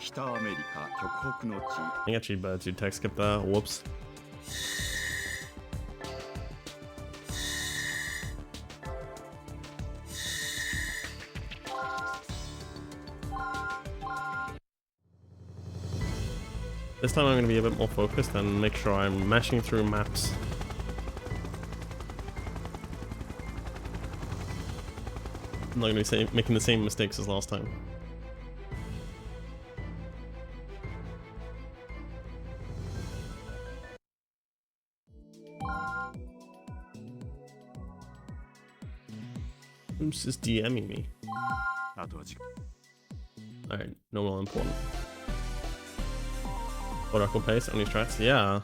I think actually better to text skip there. Whoops. This time I'm going to be a bit more focused and make sure I'm mashing through maps. I'm not going to be making the same mistakes as last time. Who's just DMing me? Alright, no more important. Oracle pace, only strats? Yeah.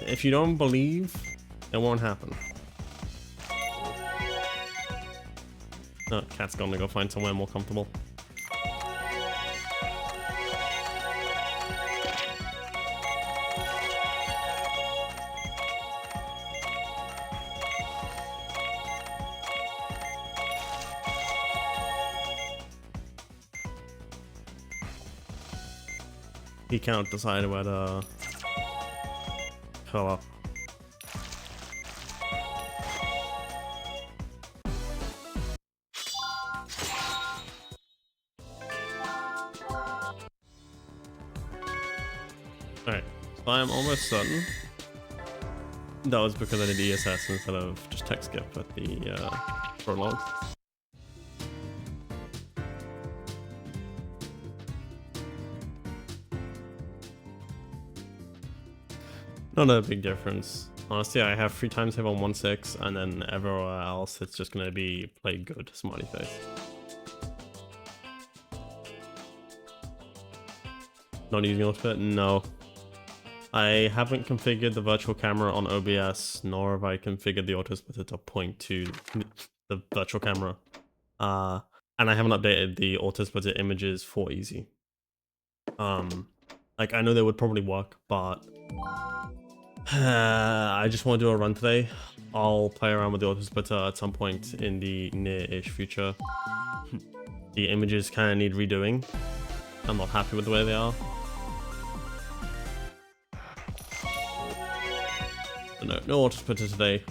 If you don't believe, it won't happen. No, cat's gonna go find somewhere more comfortable. He can't decide where to curl up. Alright, so I'm almost certain that was because I did ESS instead of just text skip at the prologue. Not a big difference. Honestly, I have 3 timesave on 1.6, and then everywhere else it's just gonna be play good, smiley face. Not using autofit? No. I haven't configured the virtual camera on OBS, nor have I configured the autosplitter to point to the virtual camera. And I haven't updated the autosplitter images for easy. Like I know they would probably work, but I just want to do a run today. I'll play around with the autosplitter at some point in the near-ish future. The images kind of need redoing. I'm not happy with the way they are. But no autosplitter today.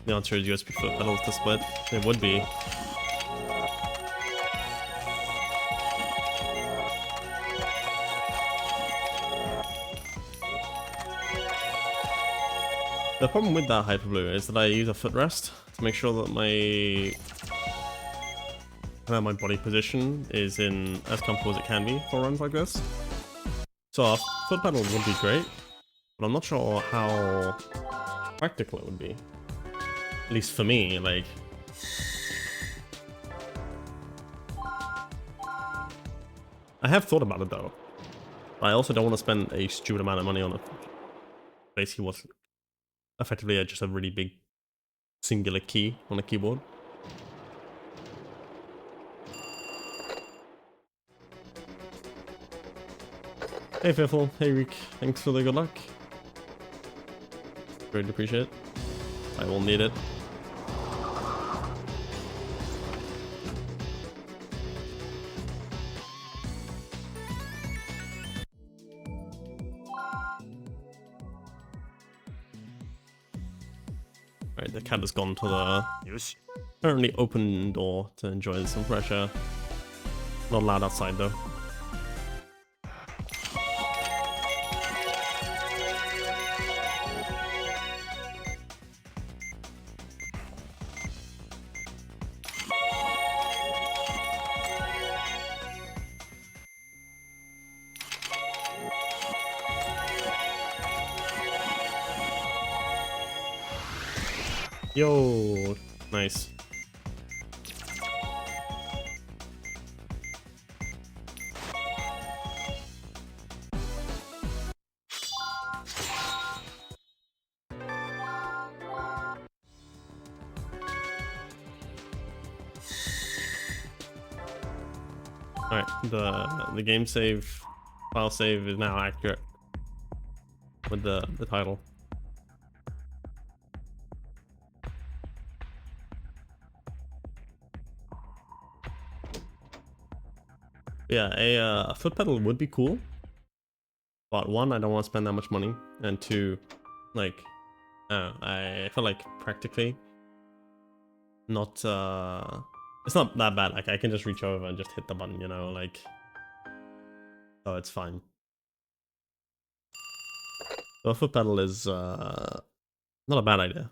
The answer is USB foot pedals to split. It would be. The problem with that Hyperblue is that I use a footrest to make sure that my body position is in as comfortable as it can be for runs like this. So a foot pedal would be great, but I'm not sure how practical it would be. At least for me, like. I have thought about it though. But I also don't want to spend a stupid amount of money on it. Basically what's effectively just a really big singular key on a keyboard. Hey Fiffle, hey Reek, thanks for the good luck. Greatly appreciate it. I will need it. Alright, the cat has gone to the currently open door to enjoy some fresh air. Not allowed outside though. Yo, nice. Alright, the game save file save is now accurate. with the title. Yeah, a foot pedal would be cool, but one, I don't want to spend that much money, and two, like, I feel like practically not it's not that bad. Like I can just reach over and just hit the button, you know, like, so it's fine. So a foot pedal is not a bad idea.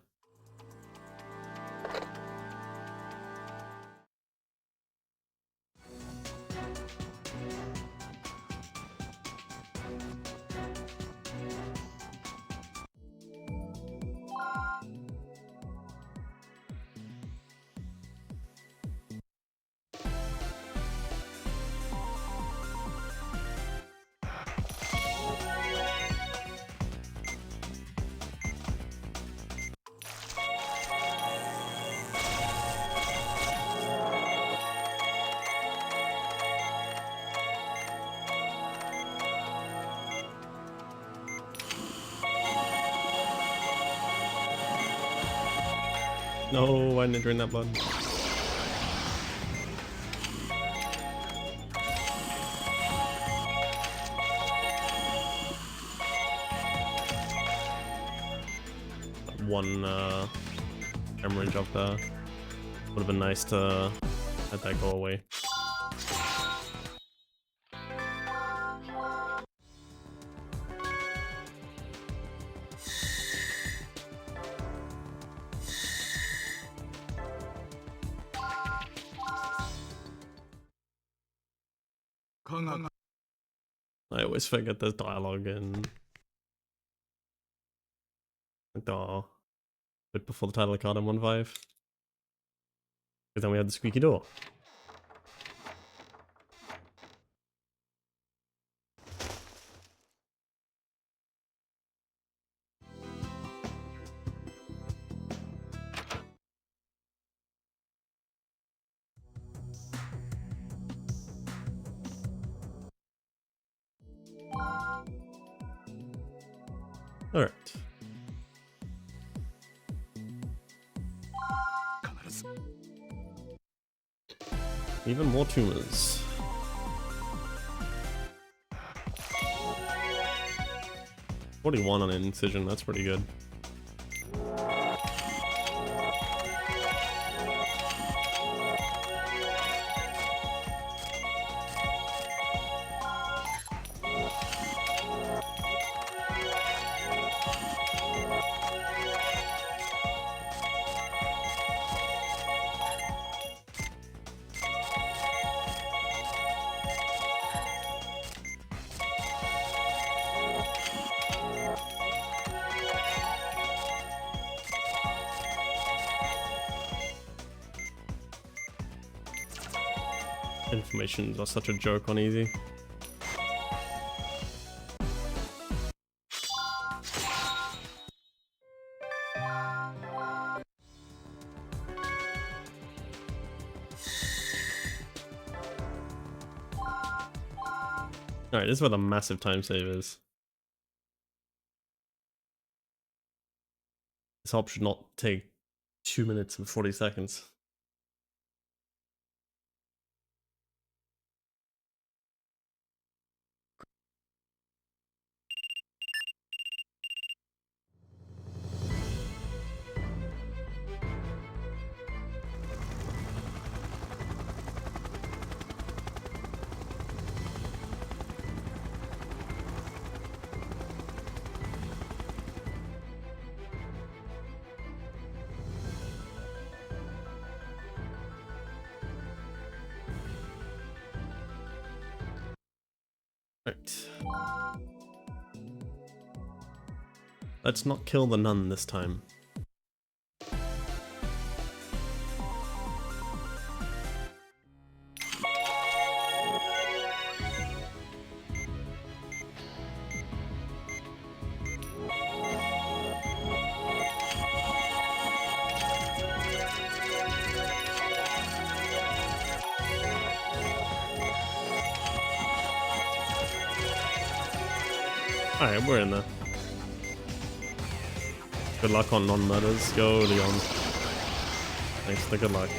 No, why didn't I drain that button? One camera jump there. Would have been nice to let that go away. I always forget there's dialogue in the bit before the title card in 1.5. Because then we had the squeaky door. Alright. Even more tumors. $41 on an incision, that's pretty good. Informations are such a joke on easy. Alright, this is where the massive time save is. This hop should not take 2 minutes and 40 seconds. Right. Let's not kill the nun this time. Alright, we're in there. Good luck on non-murders. Go, Leon. Thanks for the good luck.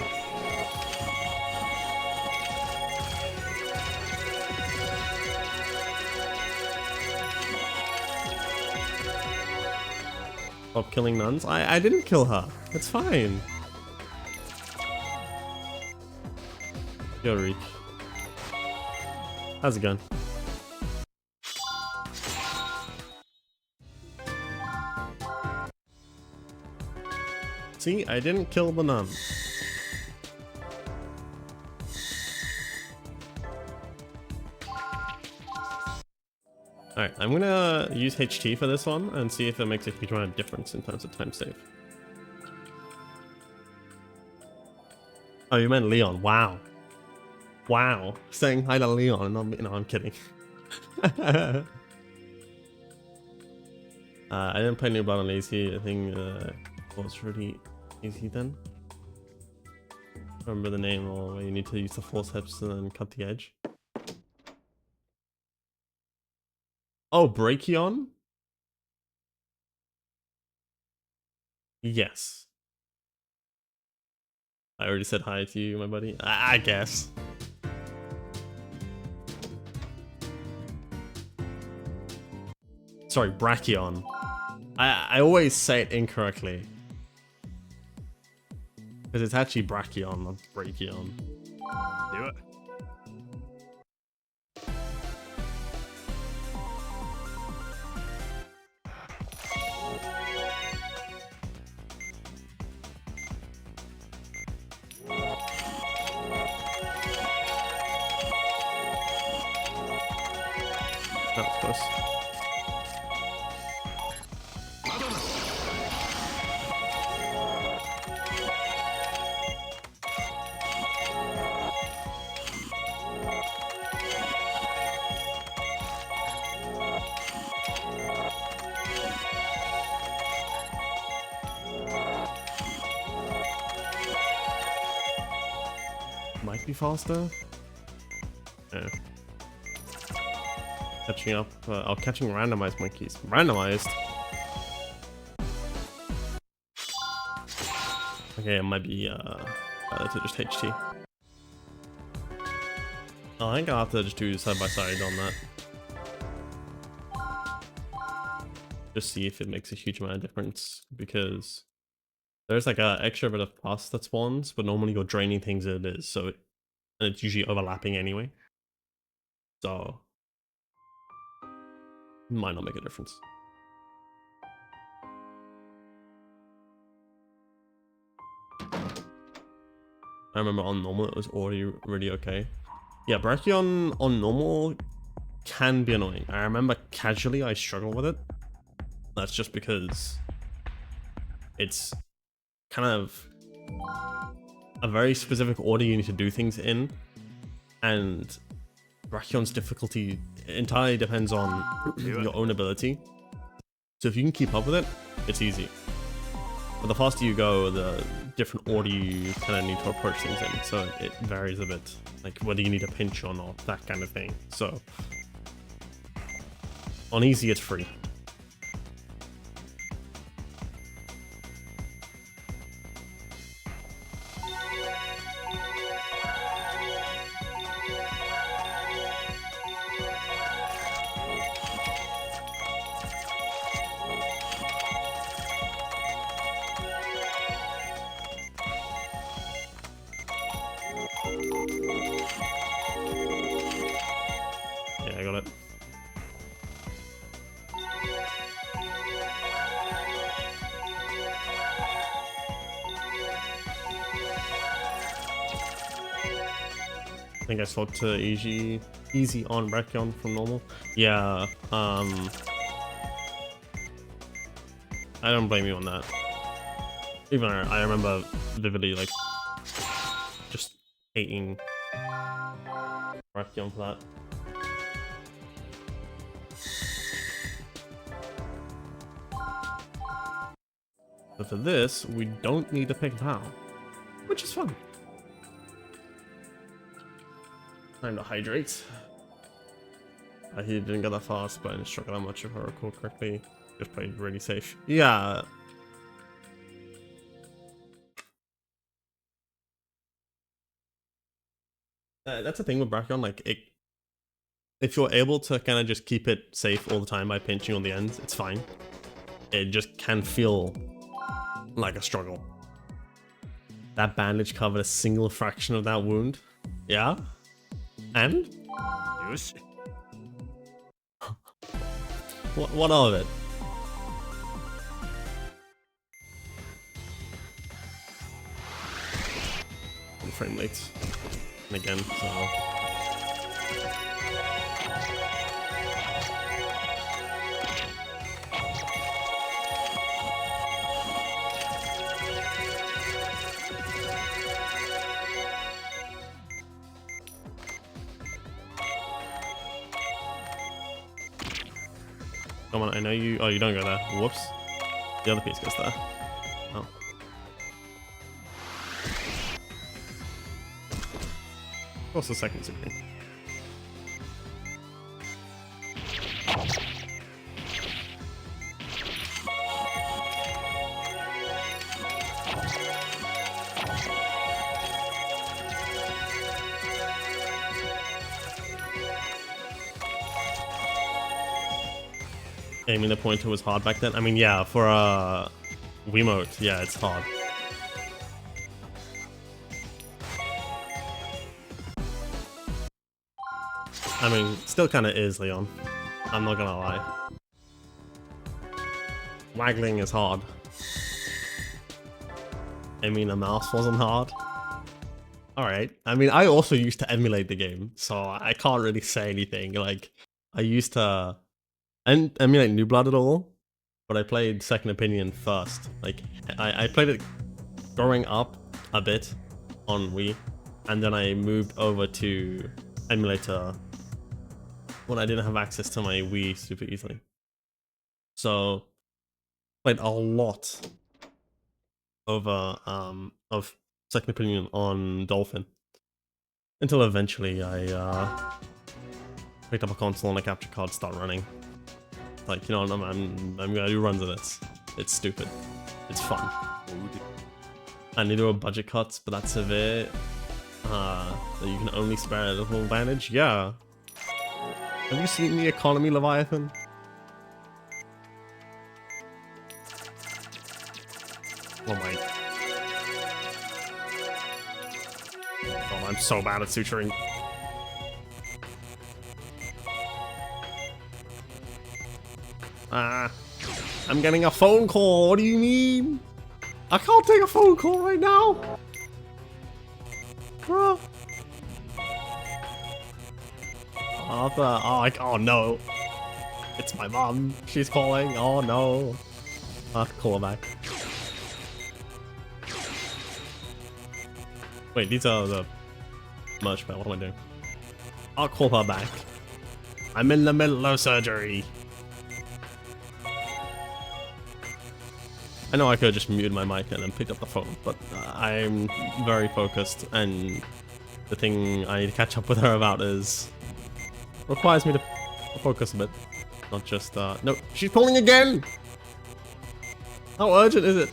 Stop killing nuns. I didn't kill her. It's fine. Go, Reek. How's it going? See, I didn't kill the nun. Alright, I'm gonna use HT for this one and see if it makes a huge amount of difference in terms of time save. Oh, you meant Leon. Wow. Wow. Saying hi to Leon. No, I'm kidding. I didn't play New Blood on easy. I think it was really easy then. Remember the name, or you need to use the forceps and then cut the edge. Oh, Brachion? Yes. I already said hi to you, my buddy. I guess. Sorry, Brachion. I always say it incorrectly. Because it's actually Brachion, not Brachion. Do it. That was close. Might be faster. Yeah. Catching up. Catching randomized monkeys. Randomized? Okay, it might be better to just HT. I think I'll have to just do side by side on that. Just see if it makes a huge amount of difference, because there's like a extra bit of plus that spawns, but normally you're draining things as it is, so and it's usually overlapping anyway. So might not make a difference. I remember on normal it was already really okay. Yeah, Brachion on normal can be annoying. I remember casually I struggle with it. That's just because it's kind of a very specific order you need to do things in, and Brachion's difficulty entirely depends on your own ability. So if you can keep up with it, it's easy. But the faster you go, the different order you kind of need to approach things in. So it varies a bit, like whether you need a pinch or not, that kind of thing. So on easy, it's free. Yeah, I got it. I think I swapped to easy on Brachion from normal. Yeah, I don't blame you on that. Even I remember vividly, like, just hating Brachion for that. But for this, we don't need to pick Val, which is fun. Time to hydrate. He didn't go that fast, but I didn't struggle that much if I recall correctly. Just played really safe. Yeah, That's the thing with Brachion, like, if you're able to kind of just keep it safe all the time by pinching on the ends, it's fine. It just can feel like a struggle. That bandage covered a single fraction of that wound. Yeah? And? Yosh. What of it? And frame rates. And again, so... Come on, I know you... Oh, you don't go there. Whoops. The other piece goes there. Oh. What's the second supreme? Aiming the pointer was hard back then. I mean, yeah, for a Wiimote, yeah, it's hard. I mean, still kind of is, Leon. I'm not gonna lie. Waggling is hard. I mean, a mouse wasn't hard. Alright. I mean, I also used to emulate the game, so I can't really say anything. Like, I used to emulate New Blood at all, but I played Second Opinion first. Like, I played it growing up a bit on Wii, and then I moved over to emulator when I didn't have access to my Wii super easily. So, played a lot over of Second Opinion on Dolphin until eventually I picked up a console and a capture card started running. Like, you know, I'm gonna do runs of this. It's stupid. It's fun. And there were budget cuts, but that's severe. That you can only spare a little advantage. Yeah. Have you seen the economy, Leviathan? Oh my. Oh, I'm so bad at suturing. I'm getting a phone call. What do you mean? I can't take a phone call right now. Bruh. Oh no. It's my mom. She's calling. Oh no. I'll have to call her back. Wait, these are the merch bell. What am I doing? I'll call her back. I'm in the middle of surgery. I know I could have just muted my mic and then picked up the phone, but I'm very focused, and the thing I need to catch up with her about requires me to focus a bit. Not just, no, she's calling again! How urgent is it?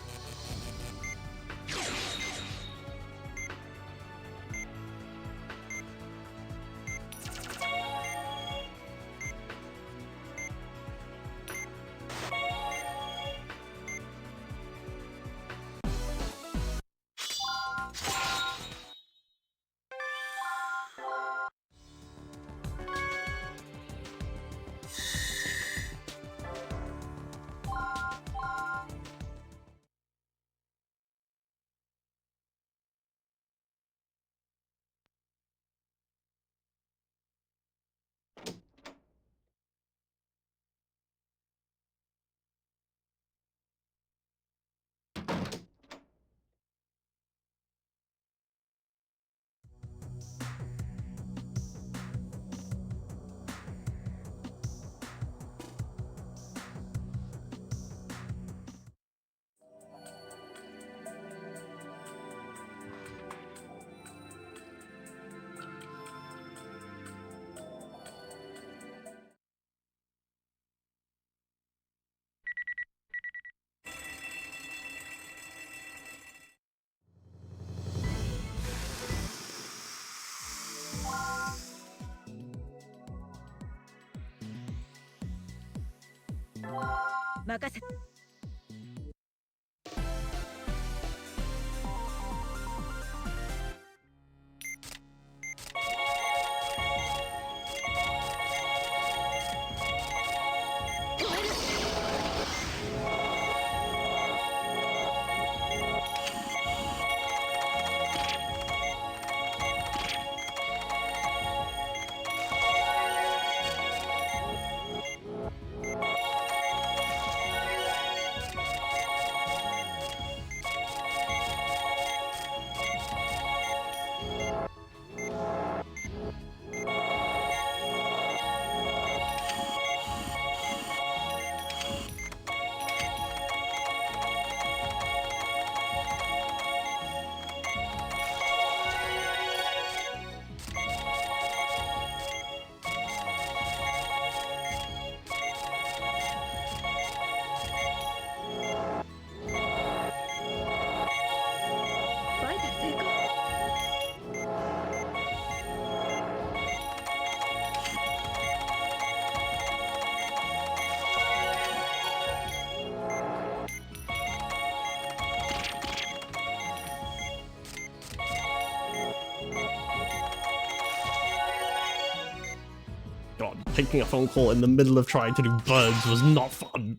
God, taking a phone call in the middle of trying to do birds was not fun.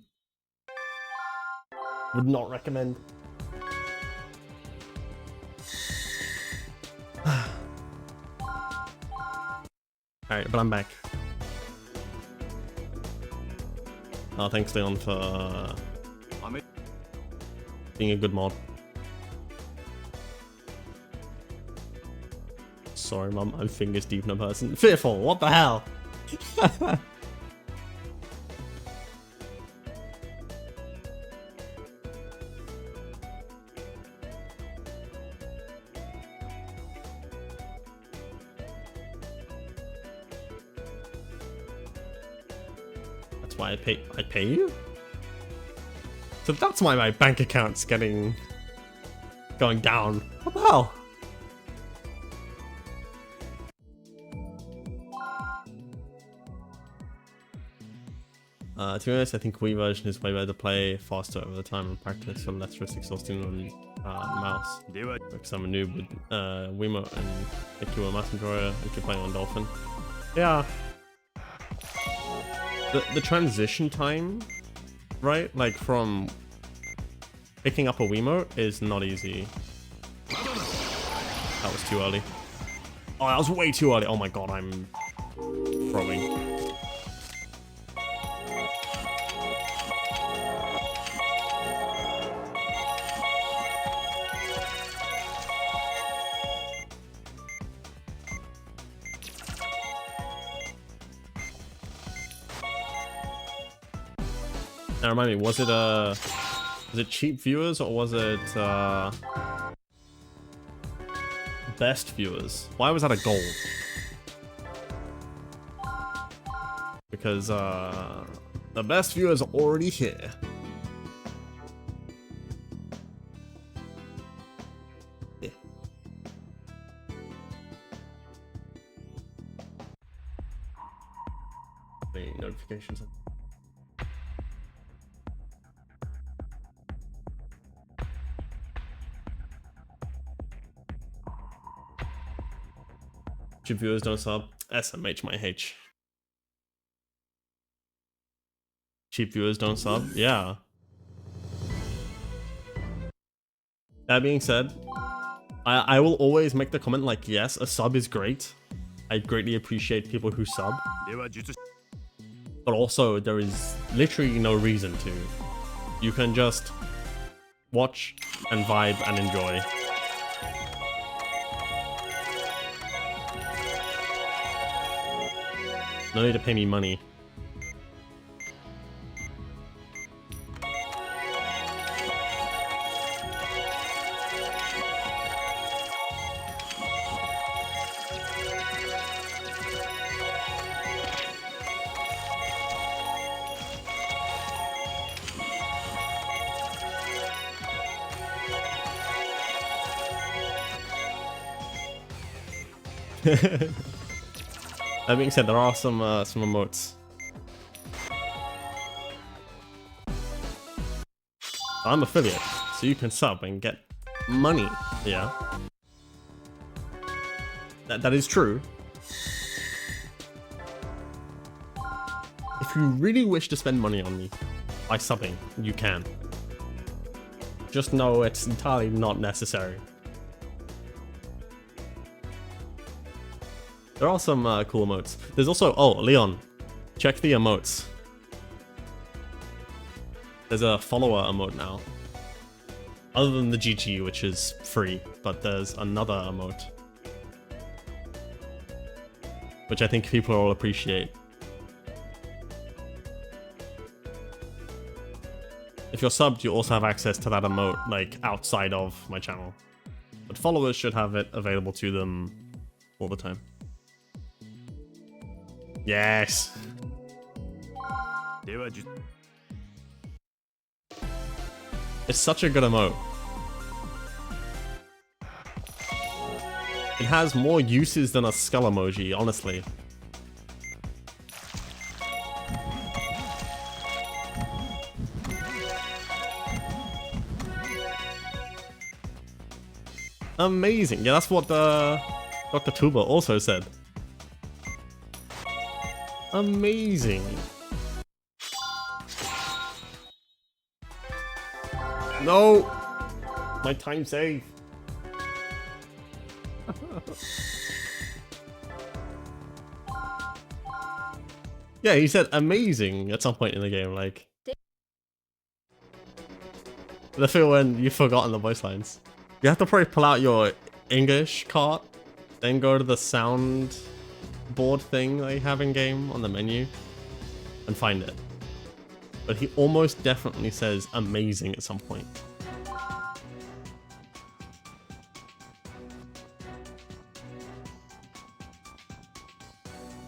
Would not recommend. Alright, but I'm back. Oh, thanks Leon for being a good mod. Sorry mum, I'm fingers deep in a person. Fearful, what the hell? That's why I pay you? So that's why my bank account's going down. What the hell? To be honest, I think Wii version is way better to play faster over the time and practice, so less risk exhausting on mouse. Because I'm a noob with Wiimote and if you were a mouse enjoyer and keep playing on Dolphin. Yeah. The transition time, right? Like from picking up a Wiimote is not easy. That was too early. Oh, that was way too early. Oh my god, I'm throwing. Now remind me, was it cheap viewers or was it best viewers? Why was that a goal? Because the best viewers are already here. Yeah. The notifications. Cheap viewers don't sub. SMH my H. Cheap viewers don't sub. Yeah. That being said, I will always make the comment like, yes, a sub is great. I greatly appreciate people who sub. But also, there is literally no reason to. You can just watch and vibe and enjoy. No need to pay me money. That being said, there are some emotes. I'm affiliate, so you can sub and get money. Yeah. That is true. If you really wish to spend money on me by subbing, you can. Just know it's entirely not necessary. There are some cool emotes. There's also, oh, Leon, check the emotes. There's a follower emote now. Other than the GG, which is free, but there's another emote. Which I think people will appreciate. If you're subbed, you also have access to that emote, like, outside of my channel. But followers should have it available to them all the time. Yes! It's such a good emote. It has more uses than a skull emoji, honestly. Amazing. Yeah, that's what Dr. Tuba also said. Amazing. No! My time save. Yeah, he said amazing at some point in the game, like. The feel when you've forgotten the voice lines. You have to probably pull out your English cart, then go to the sound board thing that you have in game on the menu, and find it. But he almost definitely says amazing at some point.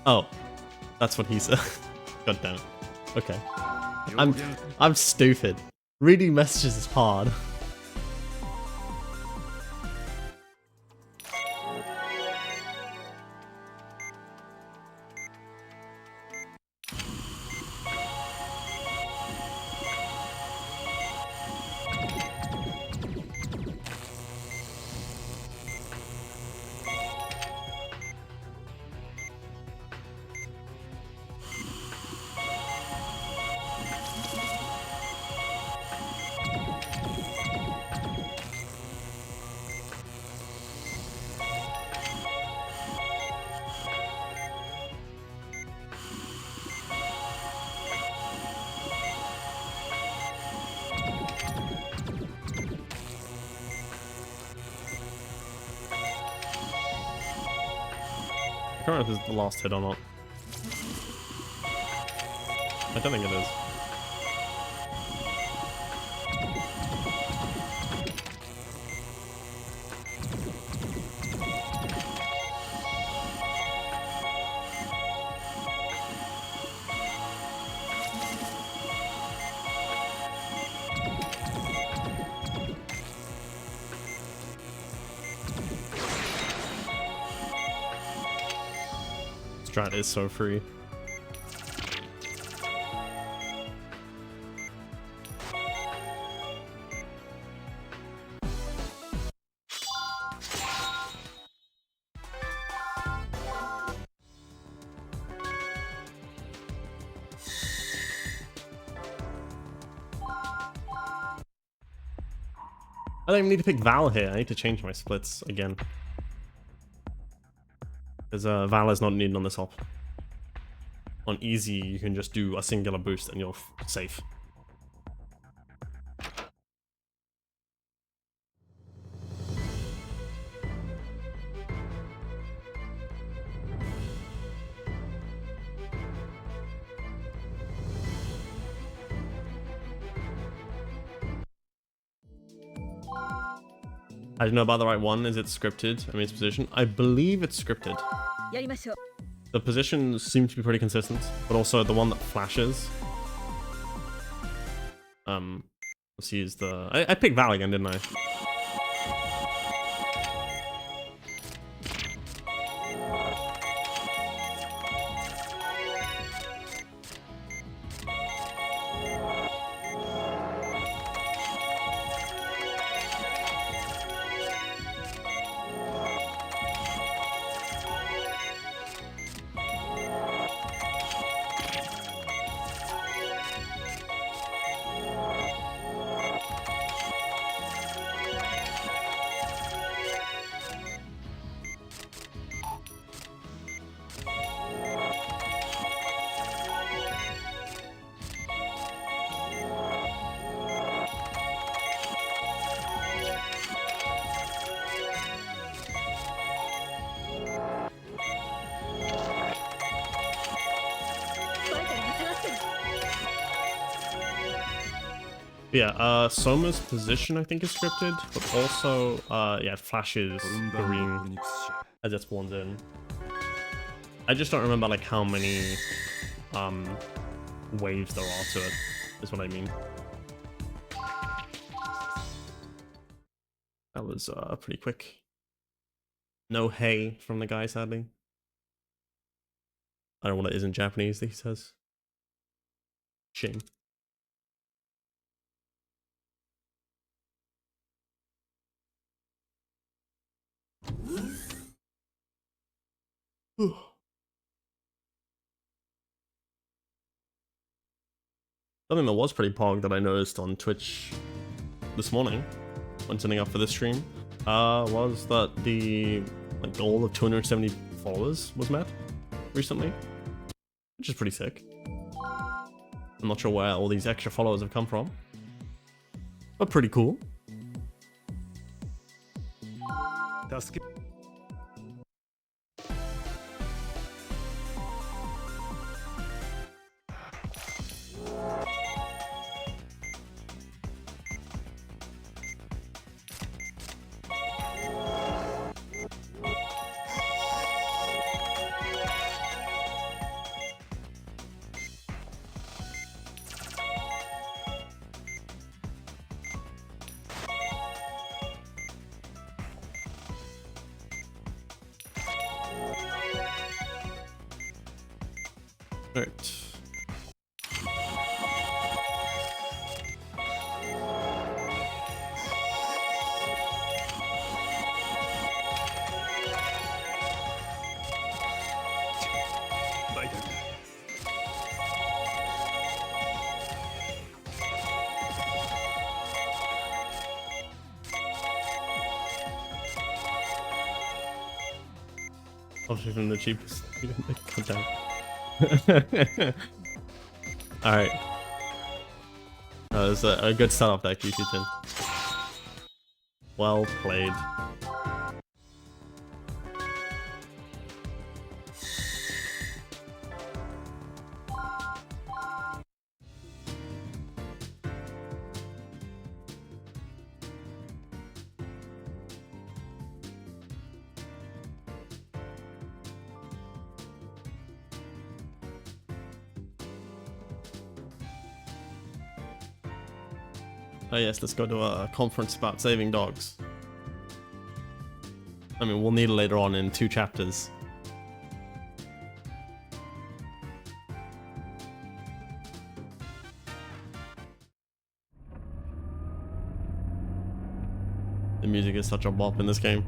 Oh, that's what he said. God damn it. Okay. I'm stupid. Reading messages is hard. I can't remember if this is the last hit or not. I don't think it is. Strat is so free. I don't even need to pick Val here. I need to change my splits again. Because Val is not needed on this op. On easy, you can just do a singular boost and you're safe. I don't know about the right one. Is it scripted? I mean, its position. I believe it's scripted. The positions seem to be pretty consistent, but also the one that flashes. Let's use the. I picked Val again, didn't I? Soma's position I think is scripted, but also, yeah, it flashes green as it spawns in. I just don't remember like how many waves there are to it, is what I mean. That was pretty quick. No hey from the guy, sadly. I don't know what it is in Japanese that he says. Shame. Something that was pretty pog that I noticed on Twitch this morning when setting up for this stream was that the goal of 270 followers was met recently, which is pretty sick. I'm not sure where all these extra followers have come from, but pretty cool. Alright. Obviously from the cheapest. Alright. That was a good setup there, QC10. Well played. Oh yes, let's go to a conference about saving dogs. I mean, we'll need it later on in 2 chapters. The music is such a bop in this game.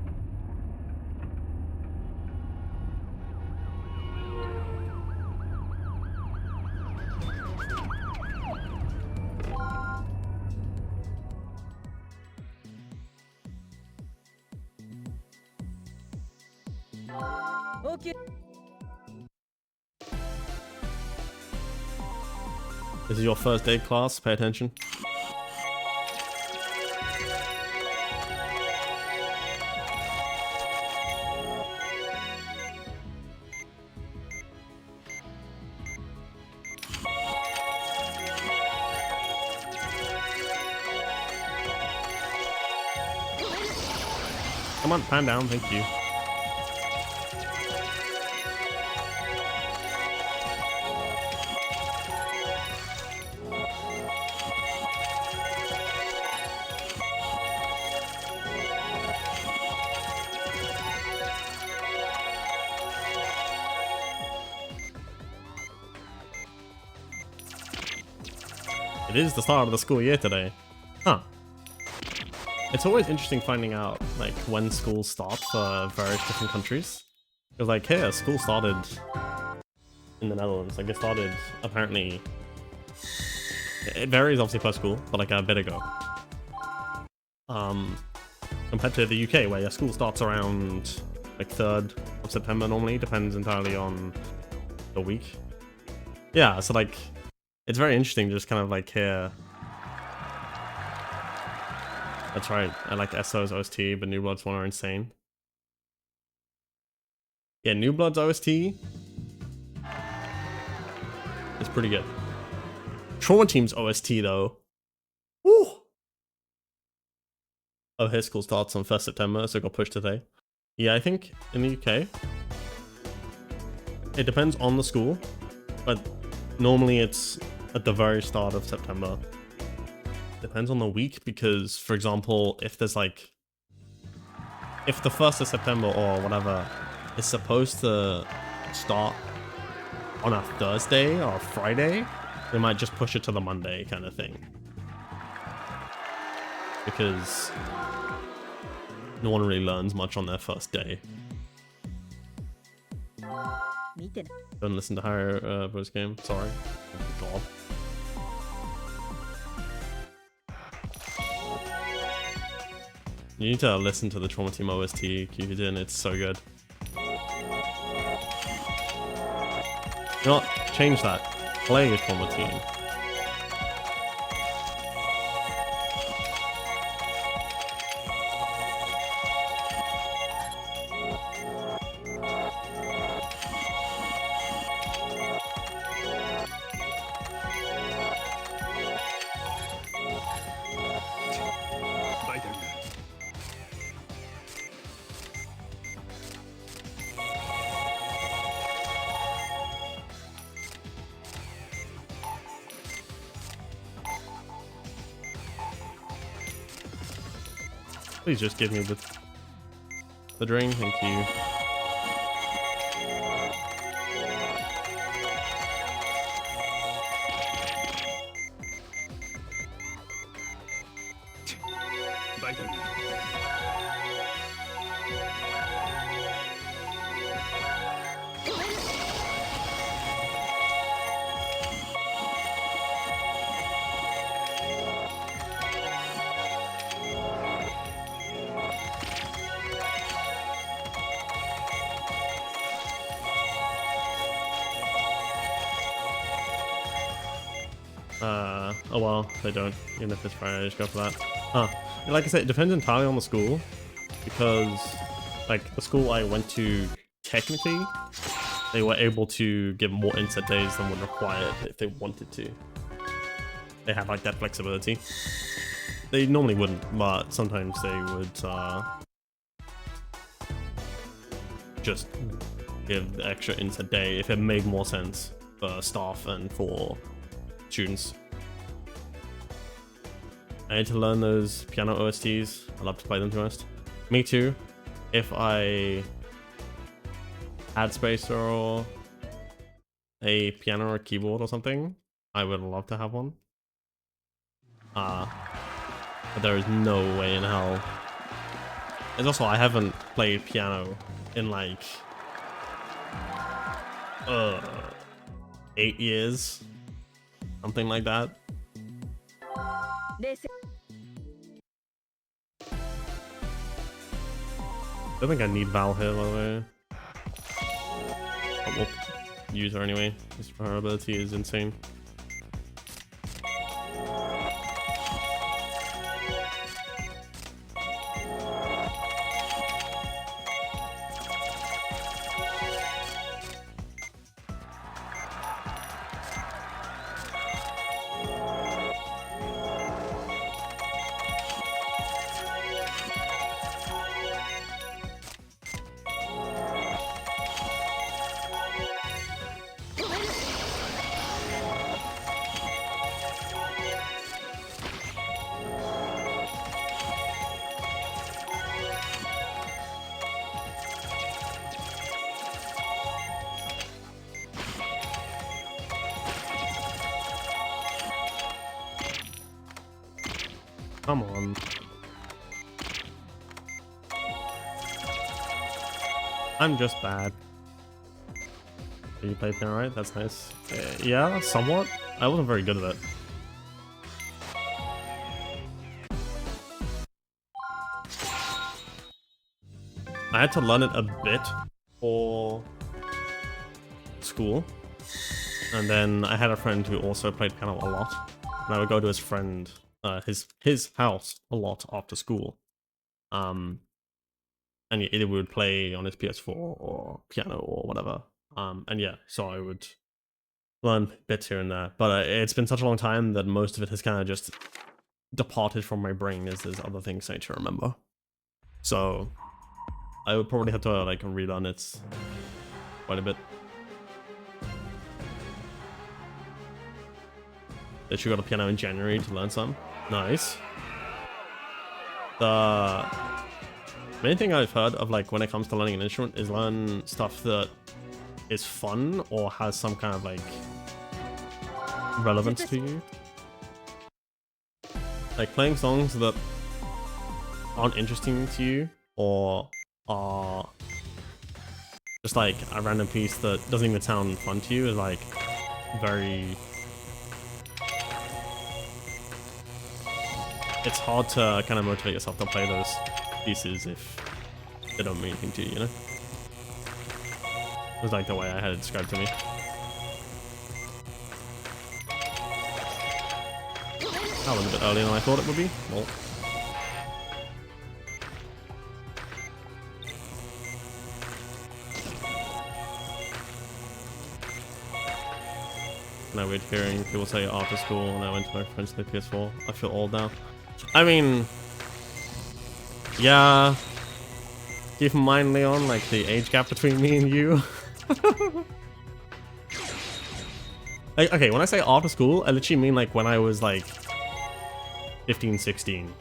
Okay. This is your first day class, pay attention. Come on, pan down, thank you. It is the start of the school year today. Huh. It's always interesting finding out like when schools start for various different countries. Because like here, school started in the Netherlands. Like it started apparently. It varies obviously per school, but like a bit ago. Compared to the UK, where your school starts around like 3rd of September normally, depends entirely on the week. Yeah, so like it's very interesting just kind of like hear. That's right, I like SO's OST, but New Blood's one are insane. Yeah, New Blood's OST is pretty good. Trauma Team's OST though. Woo! Oh, his school starts on 1st September, so it got pushed today. Yeah, I think in the UK, it depends on the school, but normally it's at the very start of September. Depends on the week, because, for example, if there's like... if the 1st of September or whatever is supposed to start on a Thursday or a Friday, they might just push it to the Monday kind of thing. Because no one really learns much on their first day. Don't listen to Higher Bros game, sorry. God. You need to listen to the Trauma Team OST, Kyujin, it's so good. You know what? Change that. Play Trauma Team. Please just give me the drink, thank you. Oh well, they don't. Even if it's Friday, I just go for that. Like I said, it depends entirely on the school, because like the school I went to, technically, they were able to give more inset days than would required if they wanted to. They have like that flexibility. They normally wouldn't, but sometimes they would just give the extra inset day if it made more sense for staff and for students. I need to learn those piano OSTs. I love to play them, to be honest. Me too. If I had space or a piano or keyboard or something, I would love to have one. But there is no way in hell. And also, I haven't played piano in like 8 years, something like that. I don't think I need Val here, by the way. But we'll use her anyway. Her ability is insane. Come on. I'm just bad. You play piano, right? That's nice. Yeah, somewhat. I wasn't very good at it. I had to learn it a bit for school. And then I had a friend who also played piano a lot. And I would go to his friend, his house a lot after school. And either we would play on his PS4 or piano or whatever. And yeah, so I would learn bits here and there. But it's been such a long time that most of it has kind of just departed from my brain is there's other things I need to remember. So I would probably have to like relearn it quite a bit. That you got a piano in January to learn some. Nice. The main thing I've heard of like when it comes to learning an instrument is learn stuff that is fun or has some kind of like relevance to you. Like playing songs that aren't interesting to you or are just like a random piece that doesn't even sound fun to you is like very... It's hard to kind of motivate yourself to play those pieces if they don't mean anything to you, you know? It was like the way I had it described to me. That was a bit earlier than I thought it would be. Well. Now weird hearing people say after school and I went to my friends to play PS4. I feel old now. I mean, yeah. Keep in mind, Leon, like the age gap between me and you. Like, okay, when I say after school, I literally mean like when I was like 15, 16.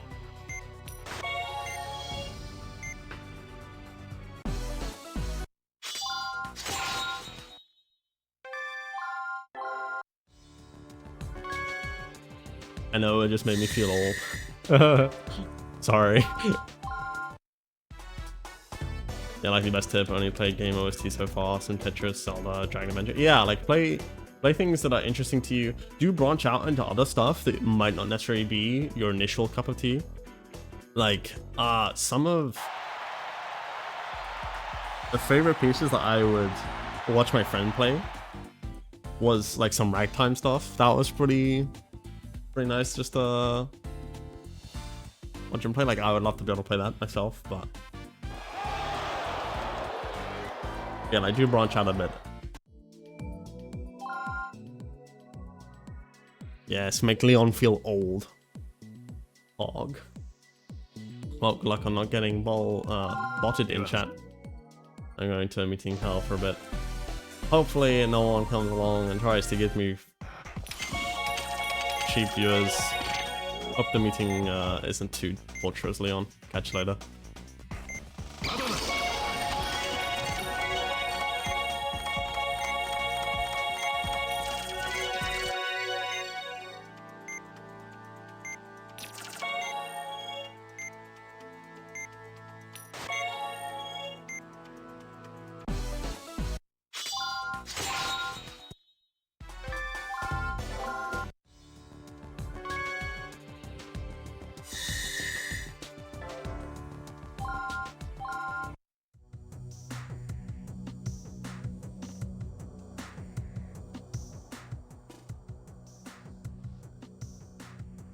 I know, it just made me feel old. Sorry. Yeah, like the best tip, only play game OST so far, some Tetris, Zelda, Dragon Adventure. Yeah, like play things that are interesting to you. Do branch out into other stuff that might not necessarily be your initial cup of tea. Like, some of the favorite pieces that I would watch my friend play was like some ragtime stuff. That was pretty nice just to watch him play. Like, I would love to be able to play that myself, but yeah, I do branch out a bit. Yes, make Leon feel old. Og. Well, good luck on not getting botted in chat. I'm going to meeting hell for a bit. Hopefully no one comes along and tries to give me cheap viewers. Hope the meeting isn't too torturous, Leon. Catch you later.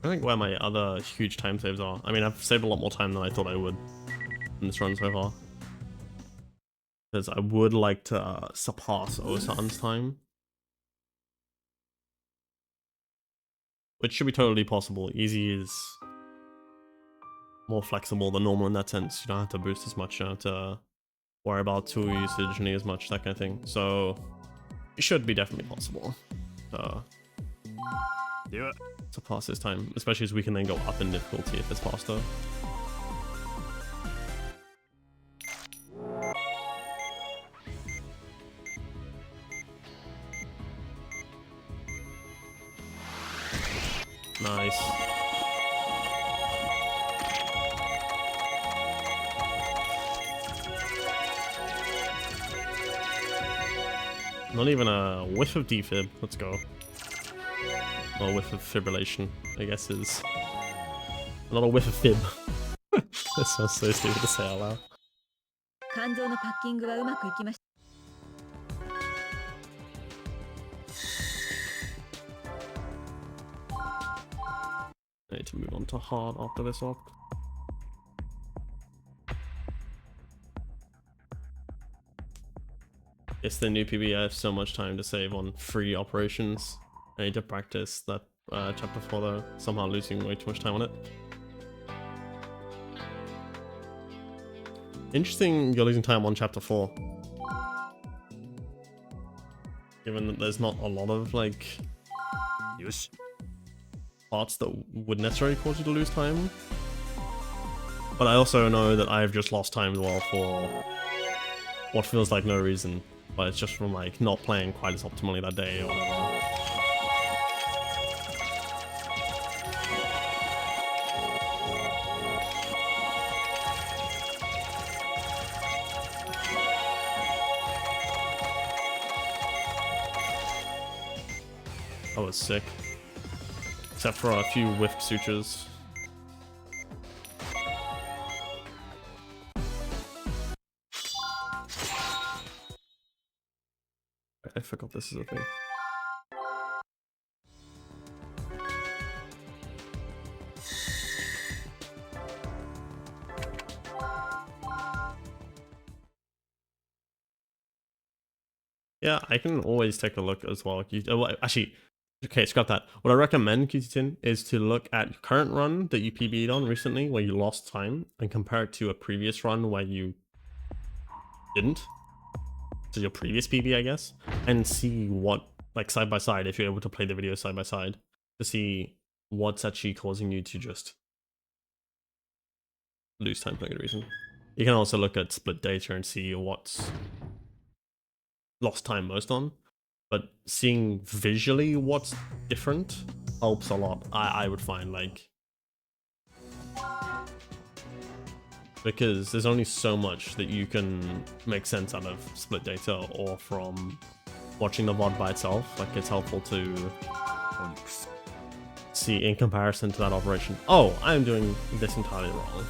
I think where my other huge time saves are. I mean, I've saved a lot more time than I thought I would in this run so far. Because I would like to surpass Osan's time. Which should be totally possible. Easy is more flexible than normal in that sense. You don't have to boost as much, you don't have to worry about tool usage near as much, that kind of thing. So it should be definitely possible. Do it. To pass this time, especially as we can then go up in difficulty if it's faster. Nice. Not even a whiff of defib. Let's go. Or whiff of fibrillation, I guess is not a whiff of fib. That sounds so stupid to say out loud. I need to move on to hard after this off. It's the new PB. I have so much time to save on free operations. I need to practice that chapter 4 though, somehow losing way too much time on it. Interesting you're losing time on chapter 4. Given that there's not a lot of like parts that would necessarily cause you to lose time. But I also know that I've just lost time as well for what feels like no reason. But it's just from like not playing quite as optimally that day or whatever. That was sick. Except for a few whiffed sutures. I forgot this is a thing. Yeah, I can always take a look as well. Well, actually, okay, scrap that. What I recommend, QT10, is to look at your current run that you PB'd on recently, where you lost time, and compare it to a previous run where you didn't. So your previous PB, I guess, and see what, like side by side, if you're able to play the video side by side, to see what's actually causing you to just lose time for a good reason. You can also look at split data and see what's lost time most on, but seeing visually what's different helps a lot. I would find, like, because there's only so much that you can make sense out of split data or from watching the VOD by itself. Like, it's helpful to see in comparison to that operation. Oh, I'm doing this entirely wrong.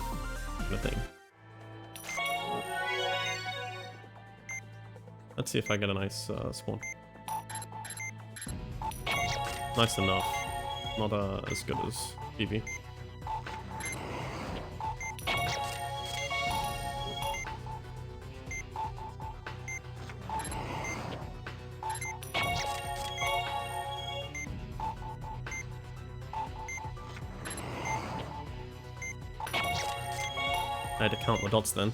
Kind of thing. Let's see if I get a nice spawn. Nice enough. Not as good as PB. I had to count the dots then.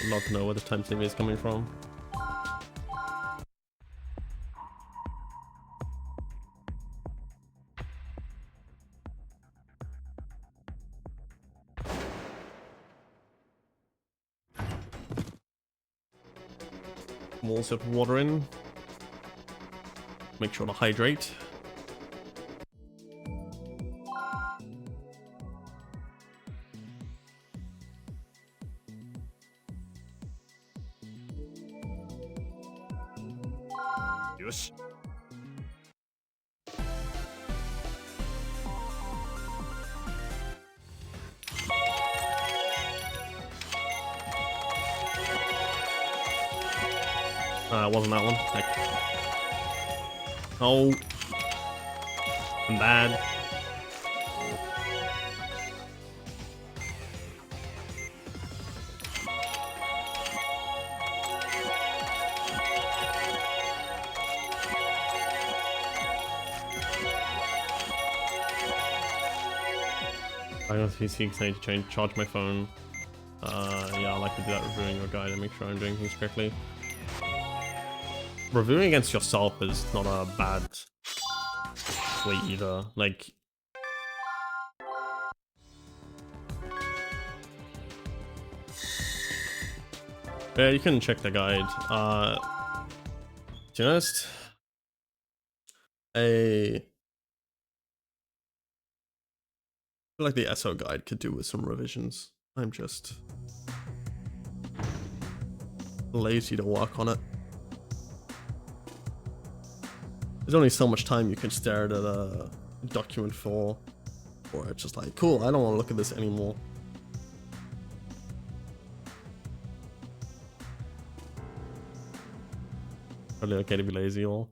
I'd love to know where the timesave is coming from. Small sip of water in. Make sure to hydrate. Yes. Wasn't that one? Heck. Oh. I'm bad. I got PC because I need to charge my phone. Yeah, I like to do that, reviewing your guide and make sure I'm doing things correctly. Reviewing against yourself is not a bad way either. Like, yeah, you can check the guide. To be honest, I feel like the SO guide could do with some revisions. I'm just lazy to work on it. There's only so much time you can stare at a document for, or it's just like, cool, I don't want to look at this anymore. Probably okay to be lazy or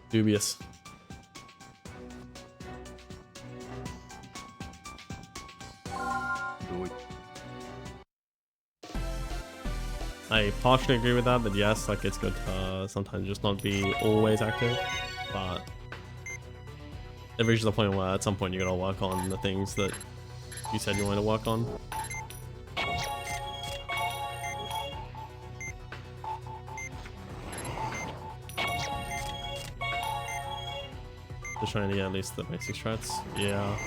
dubious. I partially agree with that yes, like it's good to sometimes just not be always active, but it reaches a point where at some point you gotta work on the things that you said you wanted to work on. Just trying to get at least the basic strats. Yeah.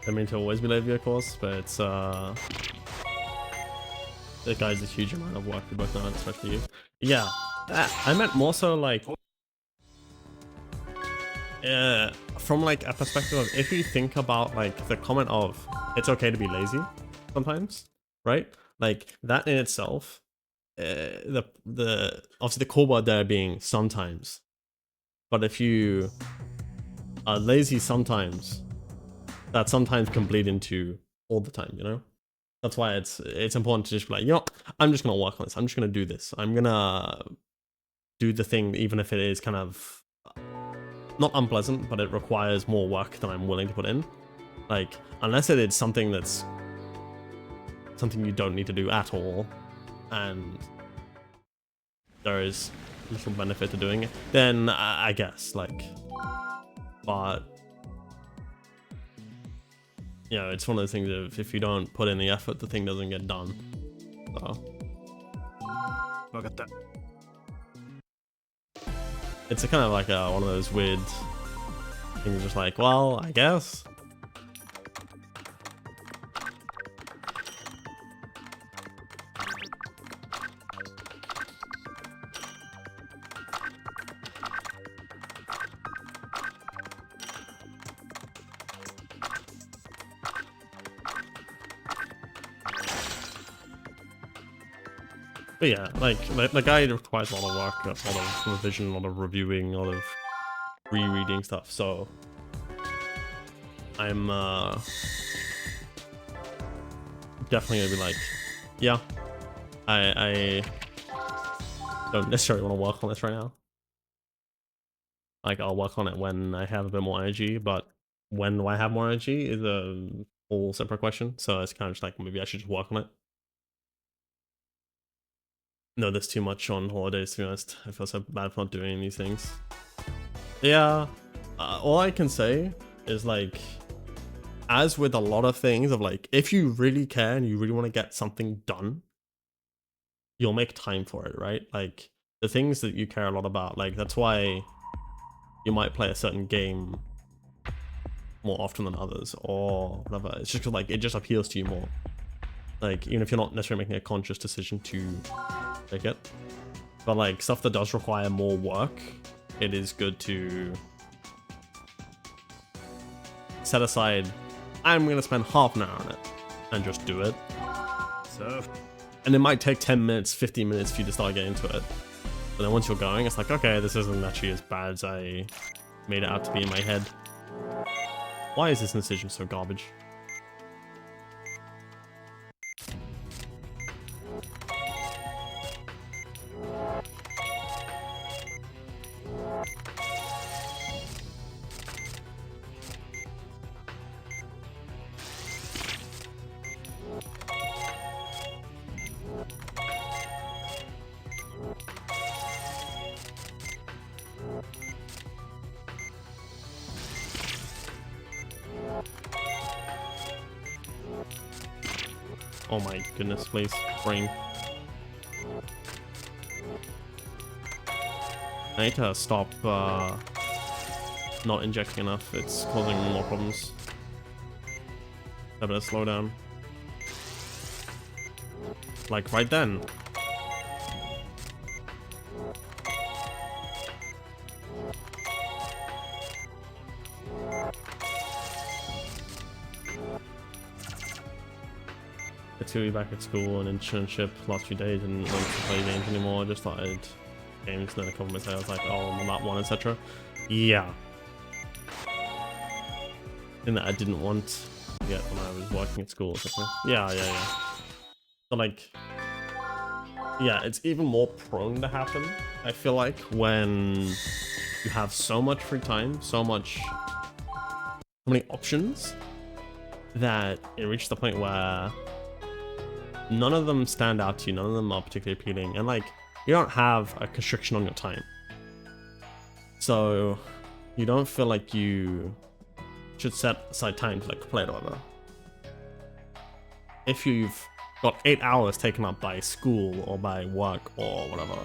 I mean to always be lazy, of course, but it's the guy's a huge amount of work we both know, especially you. Yeah, I meant more so like from like a perspective of if you think about like the comment of it's okay to be lazy sometimes, right? Like that in itself, the obviously the core word there being sometimes, but if you are lazy sometimes, that sometimes can bleed into all the time, you know? That's why it's important to just be like, you know, I'm just gonna work on this. I'm just gonna do this. I'm gonna do the thing, even if it is kind of not unpleasant, but it requires more work than I'm willing to put in. Like, unless it is something that's something you don't need to do at all, and there is little benefit to doing it, then I guess, like, but you know, it's one of those things of if you don't put in the effort, the thing doesn't get done. So it's a kind of like one of those weird things, just like, well, I guess. But yeah, like the guide requires a lot of work, a lot of revision, a lot of reviewing, a lot of rereading stuff. So I'm definitely gonna be like, yeah, I don't necessarily want to work on this right now. Like I'll work on it when I have a bit more energy, but when do I have more energy is a whole separate question. So it's kind of just like maybe I should just work on it. No, there's too much on holidays, to be honest. I feel so bad for not doing these things. Yeah, all I can say is like, as with a lot of things of like, if you really care and you really want to get something done, you'll make time for it, right? Like the things that you care a lot about, like that's why you might play a certain game more often than others or whatever. It's just 'cause, like, it just appeals to you more. Like, even if you're not necessarily making a conscious decision to take it. But like stuff that does require more work, it is good to set aside, I'm gonna spend half an hour on it and just do it. So, and it might take 10 minutes, 15 minutes for you to start getting into it. But then once you're going, it's like, okay, this isn't actually as bad as I made it out to be in my head. Why is this incision so garbage? Oh my goodness, please, brain. I need to stop not injecting enough. It's causing more problems. I better slow down. Like right then. It's gonna be back at school and internship last few days and want to play games anymore. I just started games and then a couple minutes later I was like, oh, I'm on that one, etc. Yeah. Thing that I didn't want to get when I was working at school or something. Yeah. So like, yeah, it's even more prone to happen, I feel like, when you have so much free time, so many options, that it reaches the point where none of them stand out to you, none of them are particularly appealing, and like, you don't have a constriction on your time. So you don't feel like you should set aside time to like play it or whatever. If you've got 8 hours taken up by school or by work or whatever,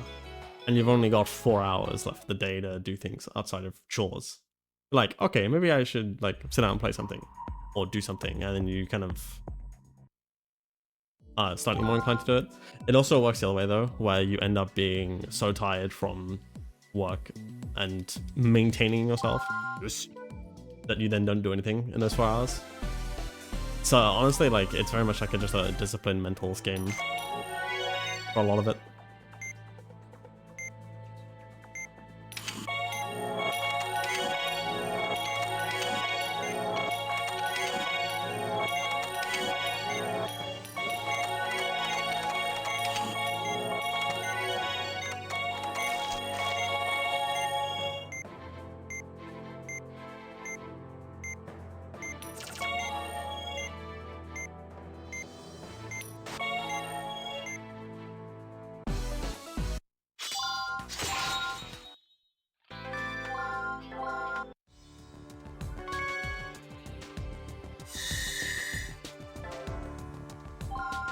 and you've only got 4 hours left of the day to do things outside of chores, like, okay, maybe I should like sit down and play something or do something, and then you kind of slightly more inclined to do it. It also works the other way though, where you end up being so tired from work and maintaining yourself that you then don't do anything in those 4 hours. So honestly, like, it's very much like just a disciplined mentals game for a lot of it.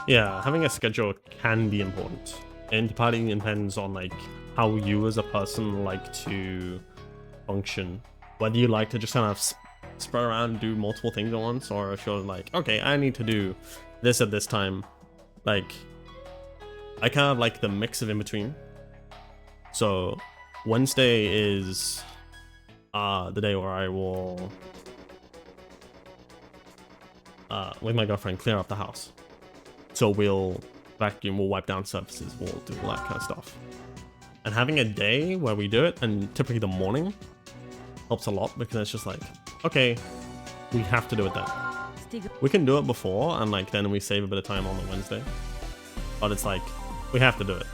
Yeah, having a schedule can be important. And partly depends on like how you as a person like to function. Whether you like to just kind of spread around and do multiple things at once, or if you're like, okay, I need to do this at this time. Like, I kind of like the mix of in between. So Wednesday is the day where I will with my girlfriend clear up the house. So we'll vacuum, we'll wipe down surfaces, we'll do all that kind of stuff. And having a day where we do it, and typically the morning, helps a lot, because it's just like, okay, we have to do it then. We can do it before, and like then we save a bit of time on the Wednesday. But it's like, we have to do it.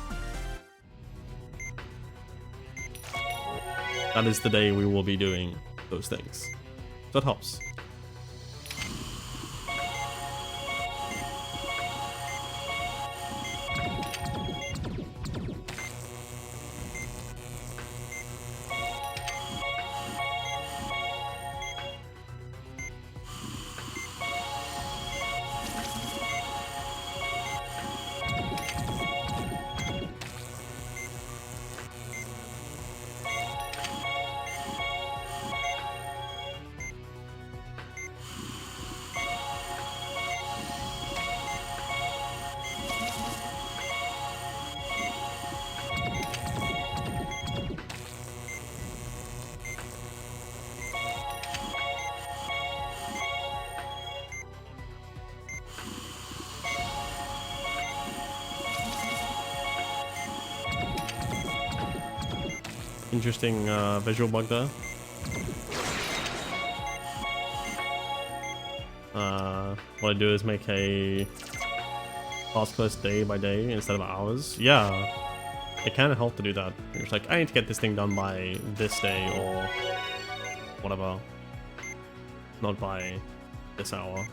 That is the day we will be doing those things. So it helps. Interesting visual bug there. What I do is make a task list day by day instead of hours. Yeah, it kind of helped to do that. It's like, I need to get this thing done by this day or whatever, not by this hour.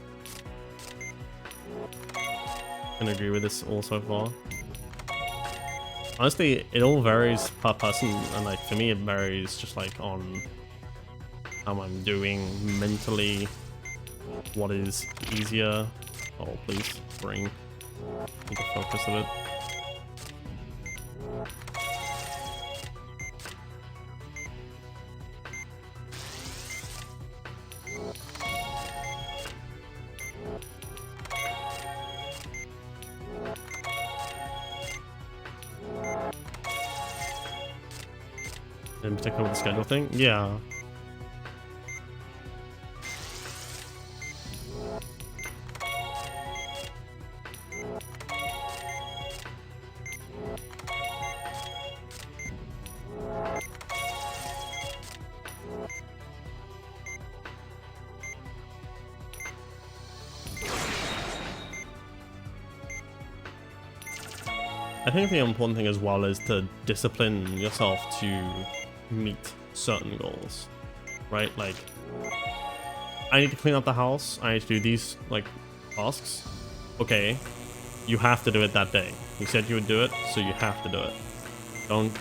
Can agree with this all so far. Honestly, it all varies per person, and like for me it varies just like on how I'm doing mentally, what is easier. Oh please, bring, need to focus a bit. In particular with the schedule thing? Yeah. I think the important thing as well is to discipline yourself to meet certain goals, right? Like, I need to clean up the house, I need to do these, like, tasks. Okay, you have to do it that day. You said you would do it, so you have to do it. Don't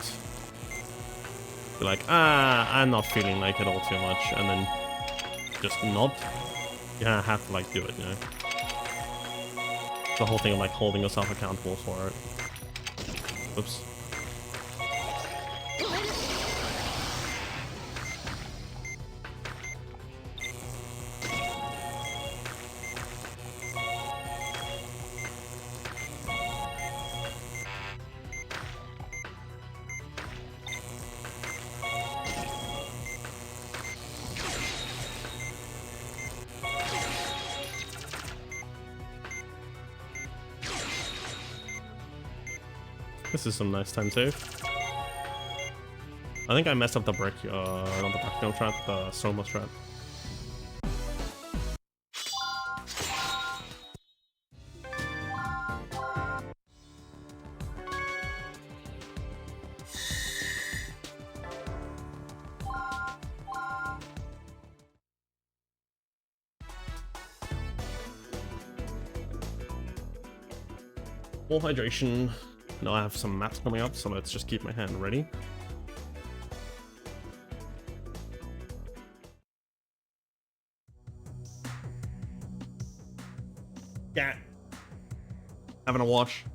be like, I'm not feeling like it all too much, and then just not. You have to, like, do it, you know? The whole thing of, like, holding yourself accountable for it. Oops. This is some nice time save. I think I messed up the brick, not the brick, trap, the Soma trap. More hydration. Now I have some maps coming up, so let's just keep my hand ready. Yeah. Having a wash.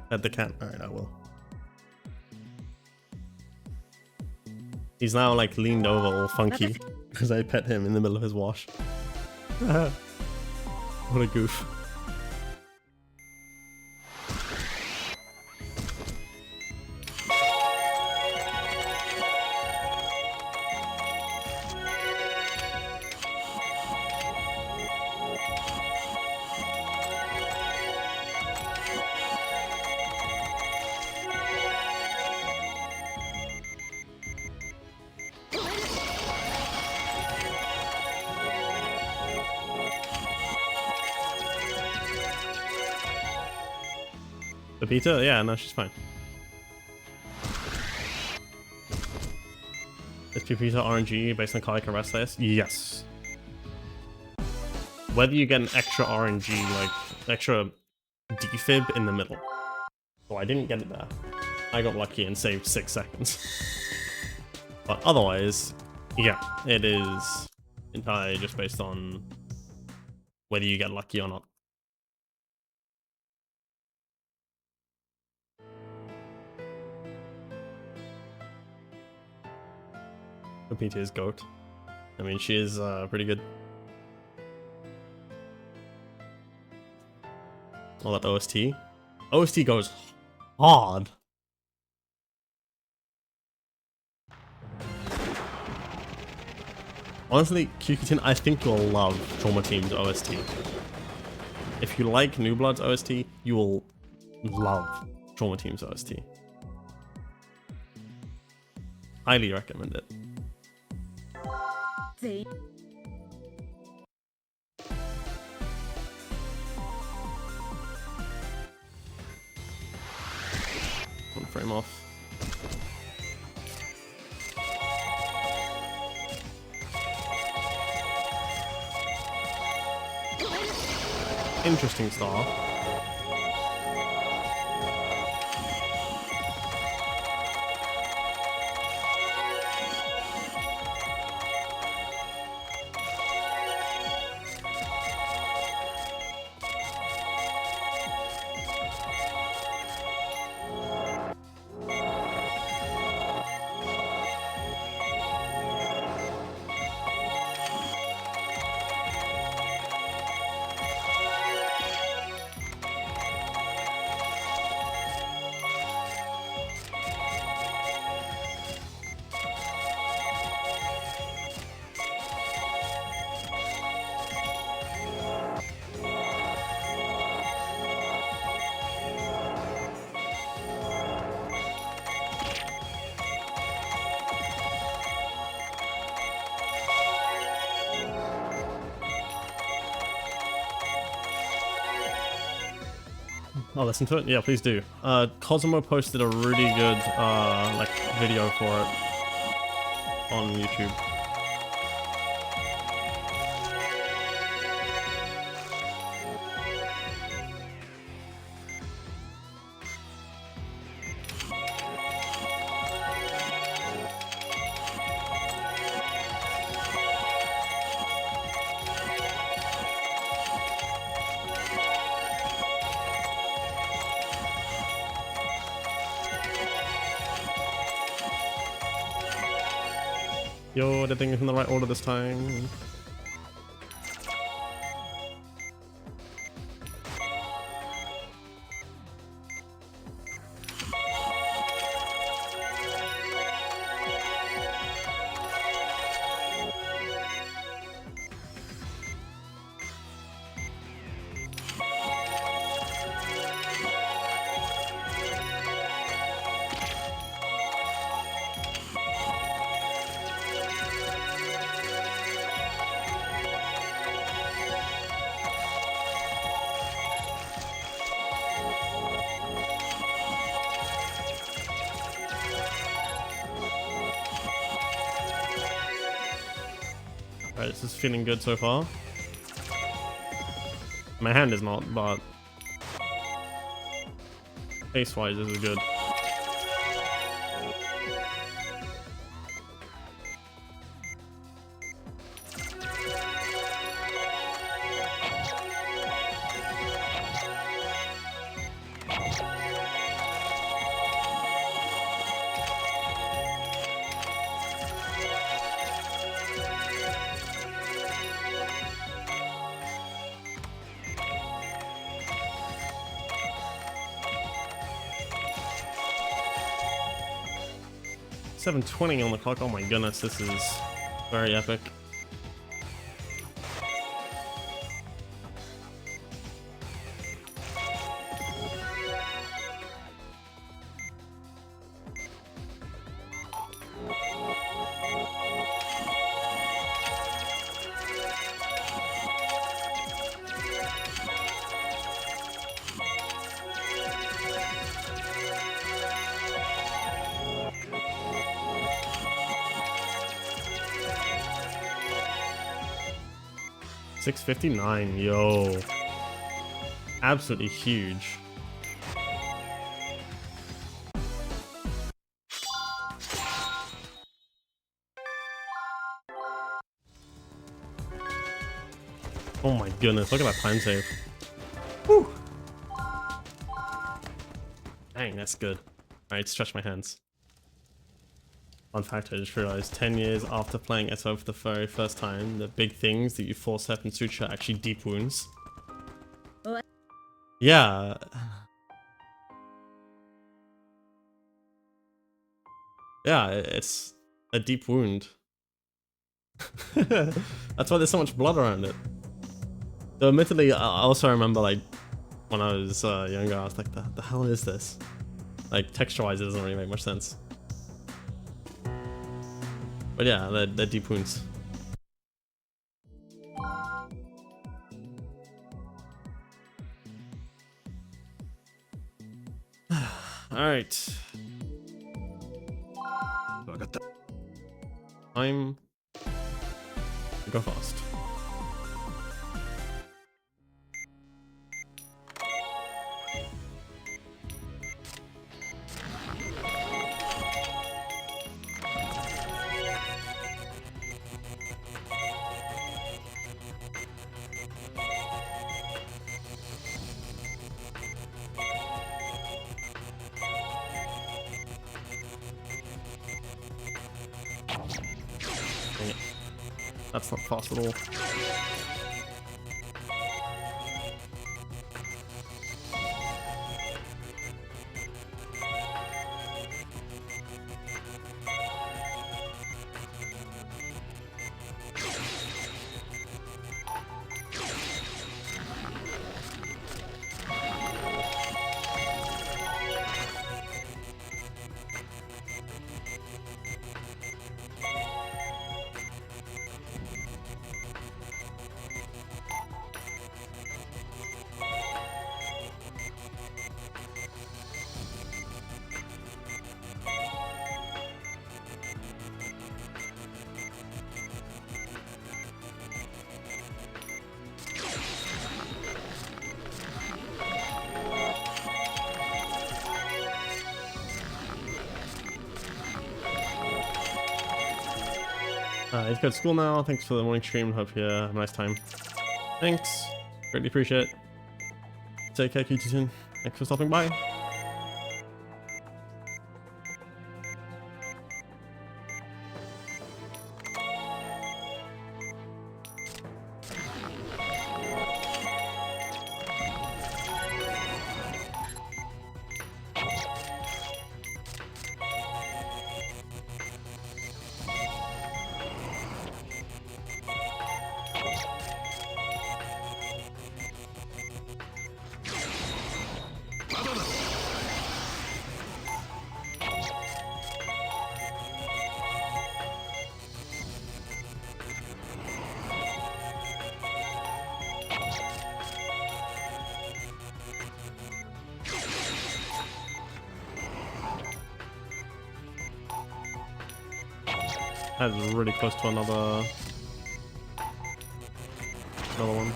Pet the cat. Alright, I will. He's now like leaned over all funky because I pet him in the middle of his wash. What a goof. Pepita? Yeah, no, she's fine. Is Pepita RNG based on Kalika rest list? Yes. Whether you get an extra RNG, like, extra defib in the middle. So I didn't get it there. I got lucky and saved 6 seconds. But otherwise, yeah, it is entirely just based on whether you get lucky or not. Pepita is GOAT. I mean, she is pretty good. All that OST. OST goes hard. Honestly, Kyukitin, I think you'll love Trauma Team's OST. If you like New Blood's OST, you will love Trauma Team's OST. Highly recommend it. One frame off. Interesting style. I'll listen to it. Yeah, please do. Cosmo posted a really good like video for it on YouTube. Yo, everything is in the right order this time. Alright, this is feeling good so far. My hand is not, but pace-wise, this is good. $7:20 on the clock. Oh my goodness, this is very epic. $6.59, yo. Absolutely huge. Oh my goodness, look at that time save. Whew. Dang, that's good. Alright, stretch my hands. Fun fact, I just realized 10 years after playing SO for the very first time, the big things that you forcep and suture are actually deep wounds. What? Yeah. Yeah, it's a deep wound. That's why there's so much blood around it. Though admittedly, I also remember like when I was younger, I was like, the hell is this? Like texture-wise, it doesn't really make much sense. But yeah, they're deep wounds. Alright. Time to go fast. Dang it. That's not fast at all. You go to school now. Thanks for the morning stream. Hope you have a nice time. Thanks. Greatly appreciate it. Take care, QT. Thanks for stopping by. That is really close to another one.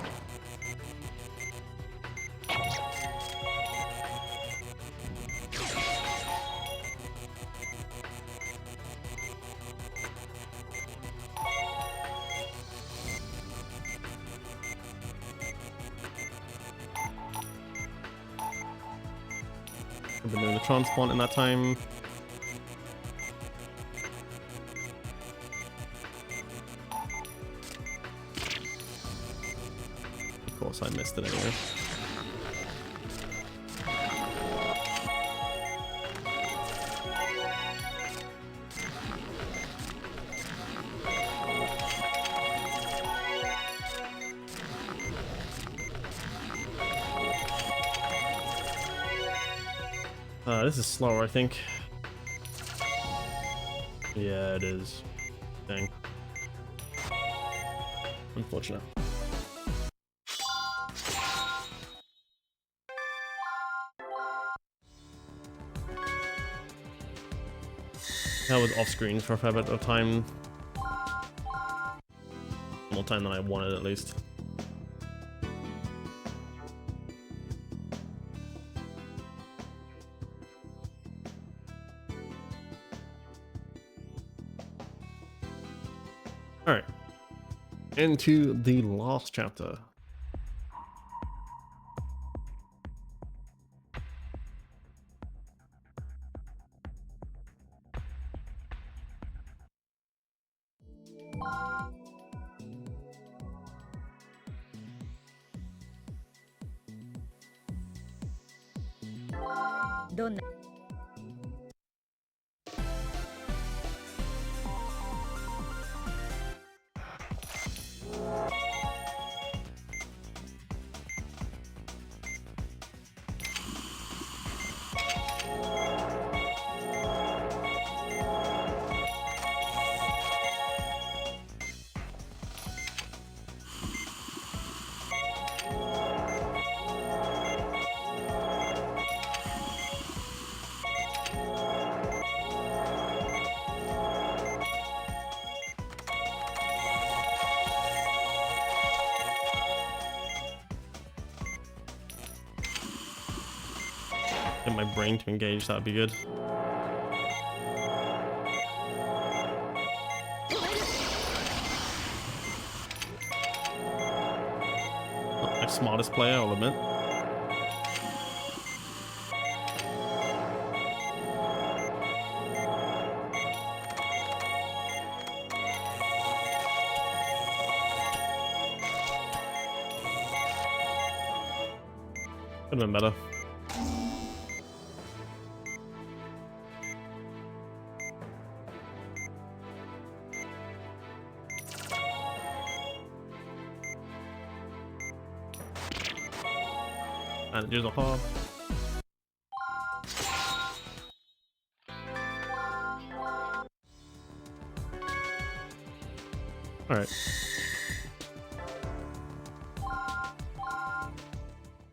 I've been doing the transplant in that time. Of course, I missed it anyway. This is slower, I think. Yeah, it is. Dang. Unfortunate. I was off screen for a fair bit of time. More time than I wanted, at least. Alright. Into the last chapter. Get my brain to engage, that'd be good. Not my smartest player, I'll admit. Could have been better. And use a hog. Alright.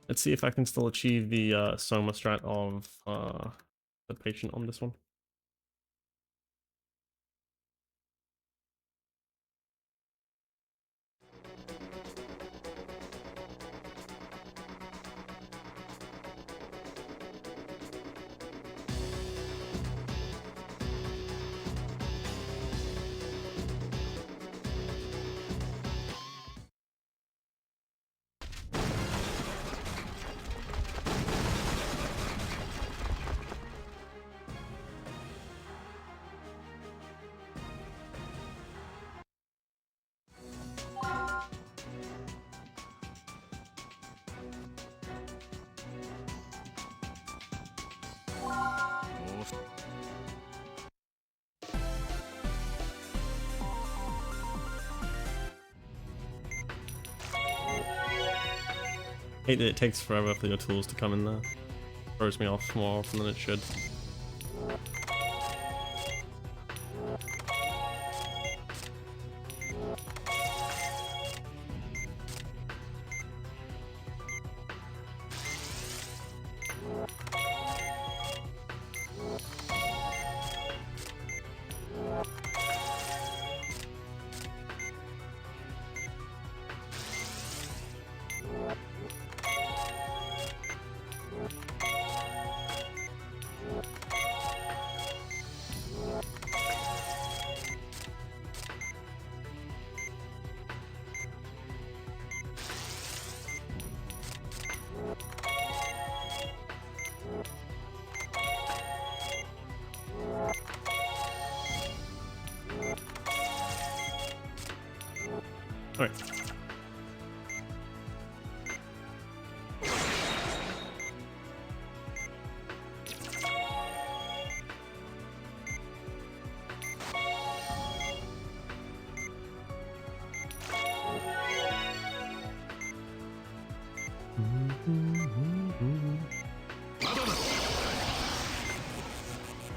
Let's see if I can still achieve the Soma strat of the patient on this one. Hate that it takes forever for your tools to come in there. Throws me off more often than it should. Alright.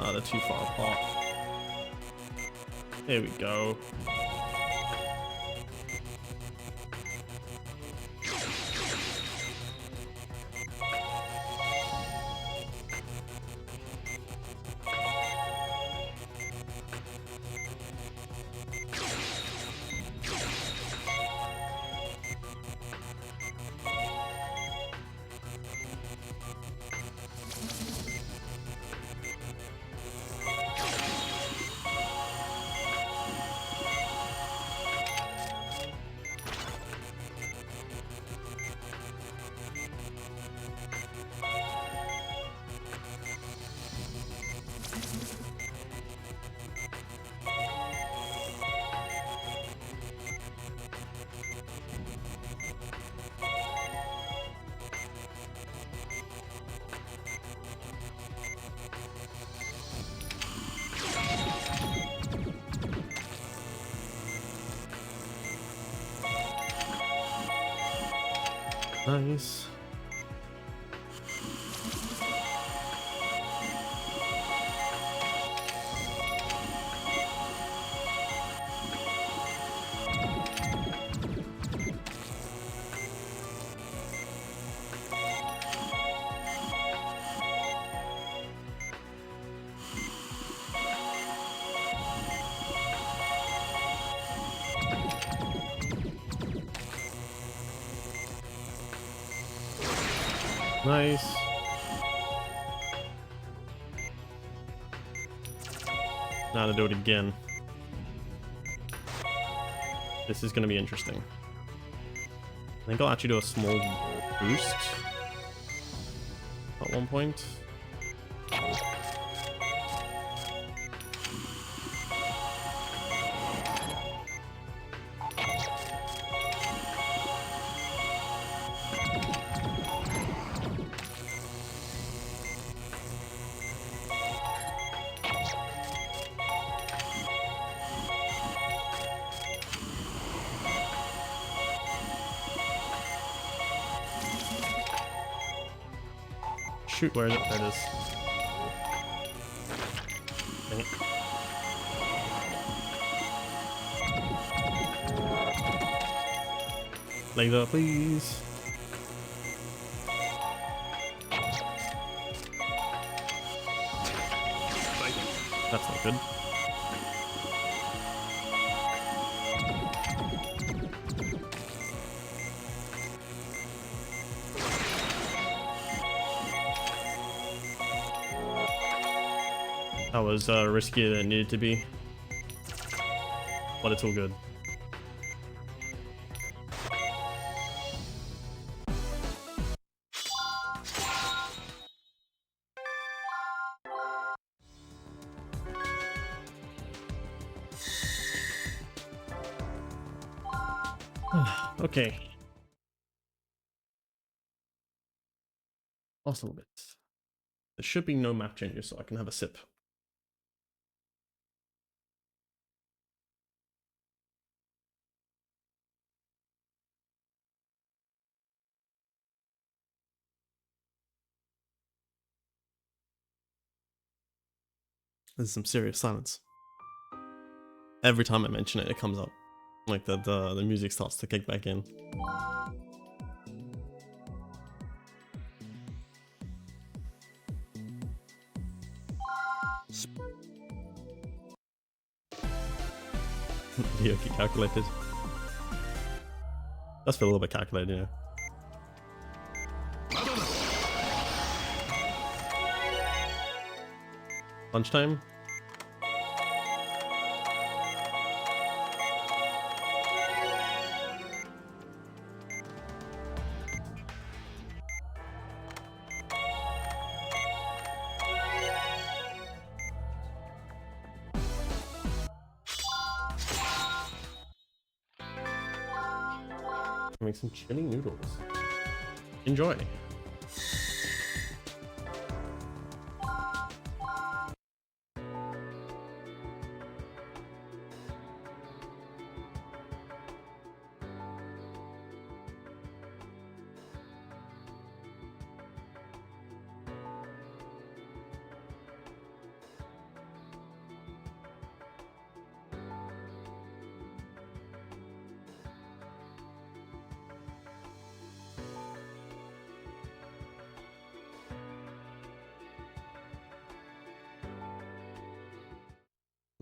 Ah, they're too far apart. Here we go. Nice. Nice. Now to do it again. This is going to be interesting. I think I'll actually do a small boost at one point. Shoot, where is it? There it is. Dang it. Laser, please. That's not good. That was riskier than it needed to be, but it's all good. Okay. Lost a little bit. There should be no map changes, so I can have a sip. There's some serious silence. Every time I mention it, it comes up. Like the music starts to kick back in. Yoki calculated. Does feel a little bit calculated, yeah. Lunchtime? Make some chili noodles. Enjoy.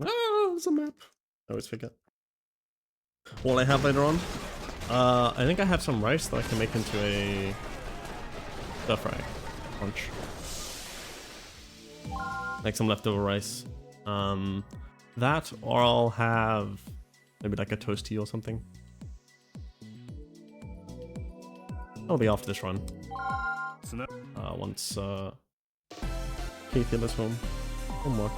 Oh, there's a map. I always forget. What I have later on? I think I have some rice that I can make into a stir fry lunch. Like some leftover rice. That, or I'll have maybe like a toasty or something. That'll be after this run. Once Keith is home. Homework.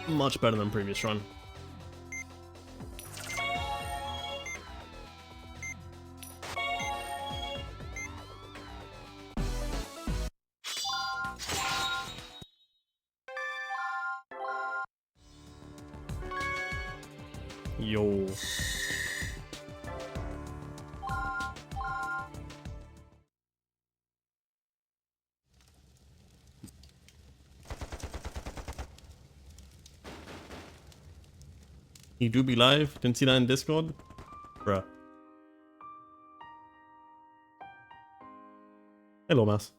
Much better than previous run. Yo. You do be live? Didn't see that in Discord? Bruh. Hello, mouse.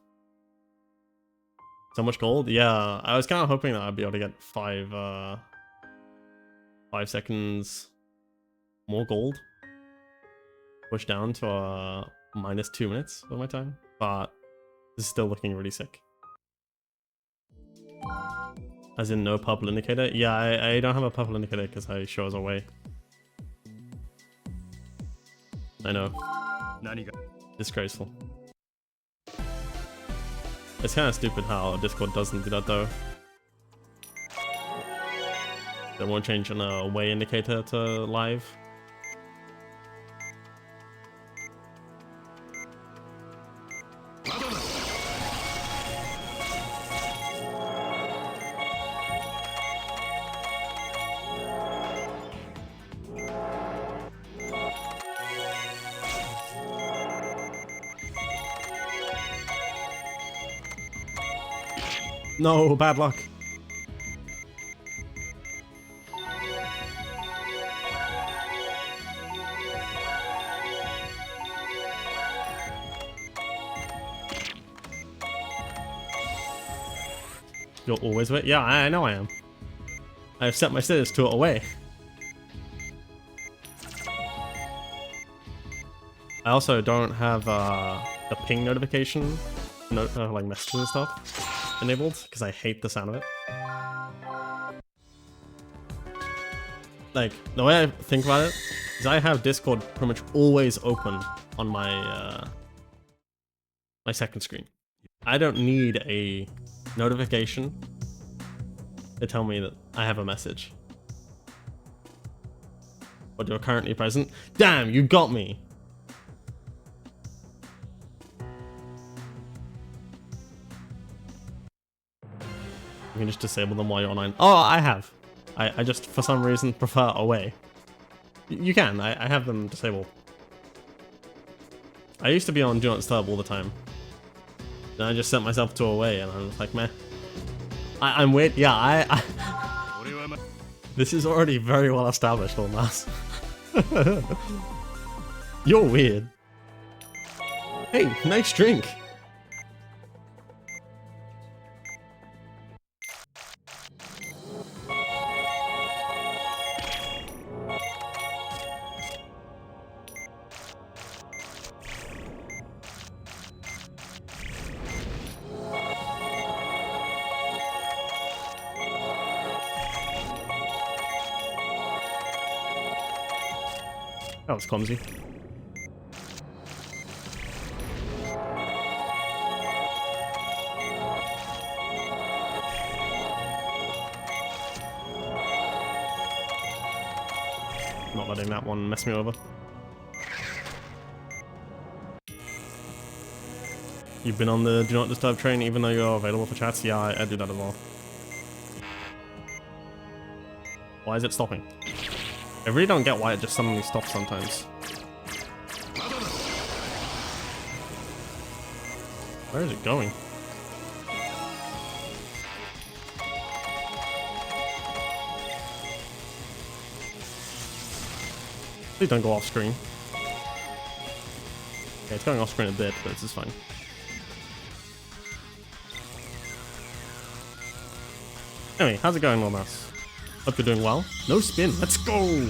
So much gold? Yeah, I was kind of hoping that I'd be able to get 5 seconds more gold. Push down to minus 2 minutes of my time. But this is still looking really sick. As in no purple indicator? Yeah, I don't have a purple indicator because I show us away. I know. Disgraceful. It's kind of stupid how Discord doesn't do that though. They won't change an away indicator to live. No, bad luck. You're always away? Yeah, I know I am. I've set my status to away. I also don't have the ping notification, like messages and stuff, enabled because I hate the sound of it. Like the way I think about it is I have Discord pretty much always open on my my second screen. I don't need a notification to tell me that I have a message. But you're currently present. Damn, you got me. You can just disable them while you're online. Oh, I have. I just, for some reason, prefer away. You can. I have them disabled. I used to be on Do Not Disturb all the time. Then I just set myself to away, and I was like, meh. I'm weird. Yeah, This is already very well established, Lil Mas. You're weird. Hey, nice drink. That was clumsy. Not letting that one mess me over. You've been on the Do Not Disturb train even though you're available for chats? Yeah, I do that as well. Why is it stopping? I really don't get why it just suddenly stops sometimes. Where is it going? Please don't go off screen. Okay, it's going off screen a bit, but this is fine. Anyway, how's it going, Lil Mas? Hope you're doing well. No spin. Let's go!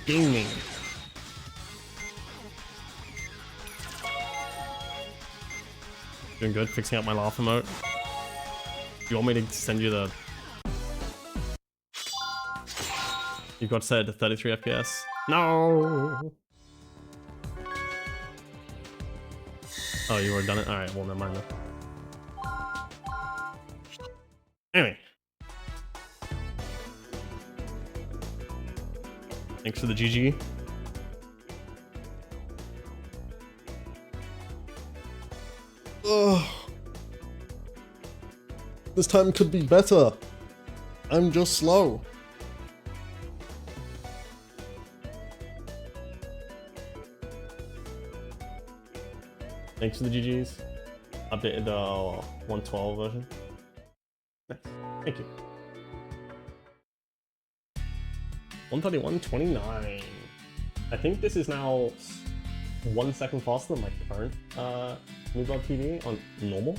Gaming. Doing good. Fixing up my laugh emote. You want me to send you the... You got set to 33 FPS. No! Oh, you already done it? Alright, well, never mind then. Anyway. Thanks for the GG. Ugh. This time could be better. I'm just slow. Thanks for the GGs. Updated the 112 version. Nice. Thank you. 131.29. I think this is now 1 second faster than my current New Blood TV on normal.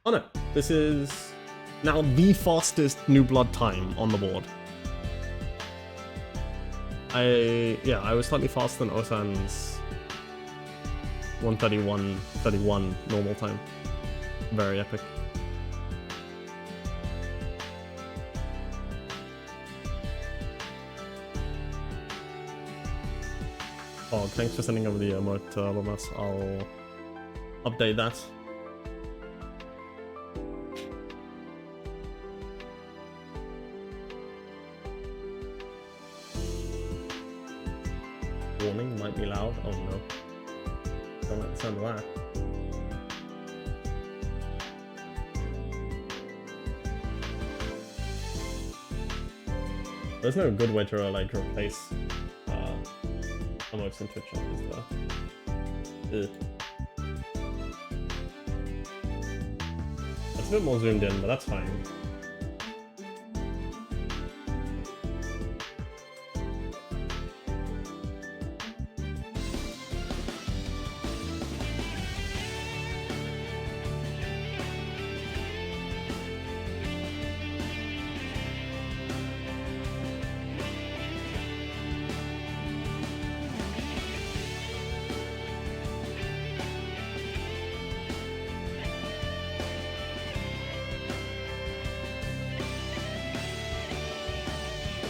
Oh no, this is now the fastest New Blood time on the board. I was slightly faster than Osan's 131.31 normal time. Very epic. Oh, thanks for sending over the emote, Lil Mas. I'll update that. Warning, might be loud. Oh no. Don't like the sound of that. There's no good way to like replace emotes in Twitch. That's a bit more zoomed in, but that's fine.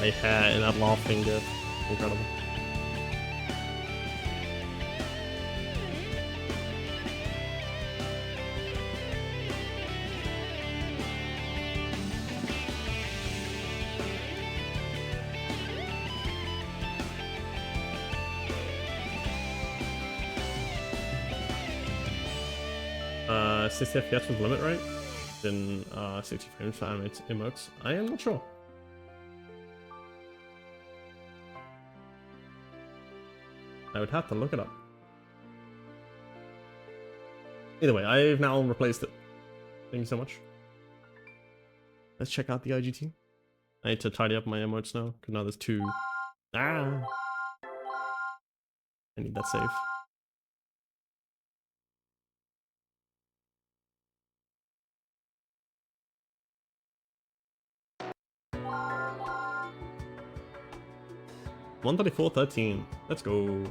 My hair in that laughing gif. Incredible. Uh, 60 FPS with limit rate? Then 60 frames for animated emotes? I am not sure. I would have to look it up. Either way, I've now replaced it. Thank you so much. Let's check out the IGT. I need to tidy up my emotes now, because now there's two. Ah! I need that save. $134.13. Let's go.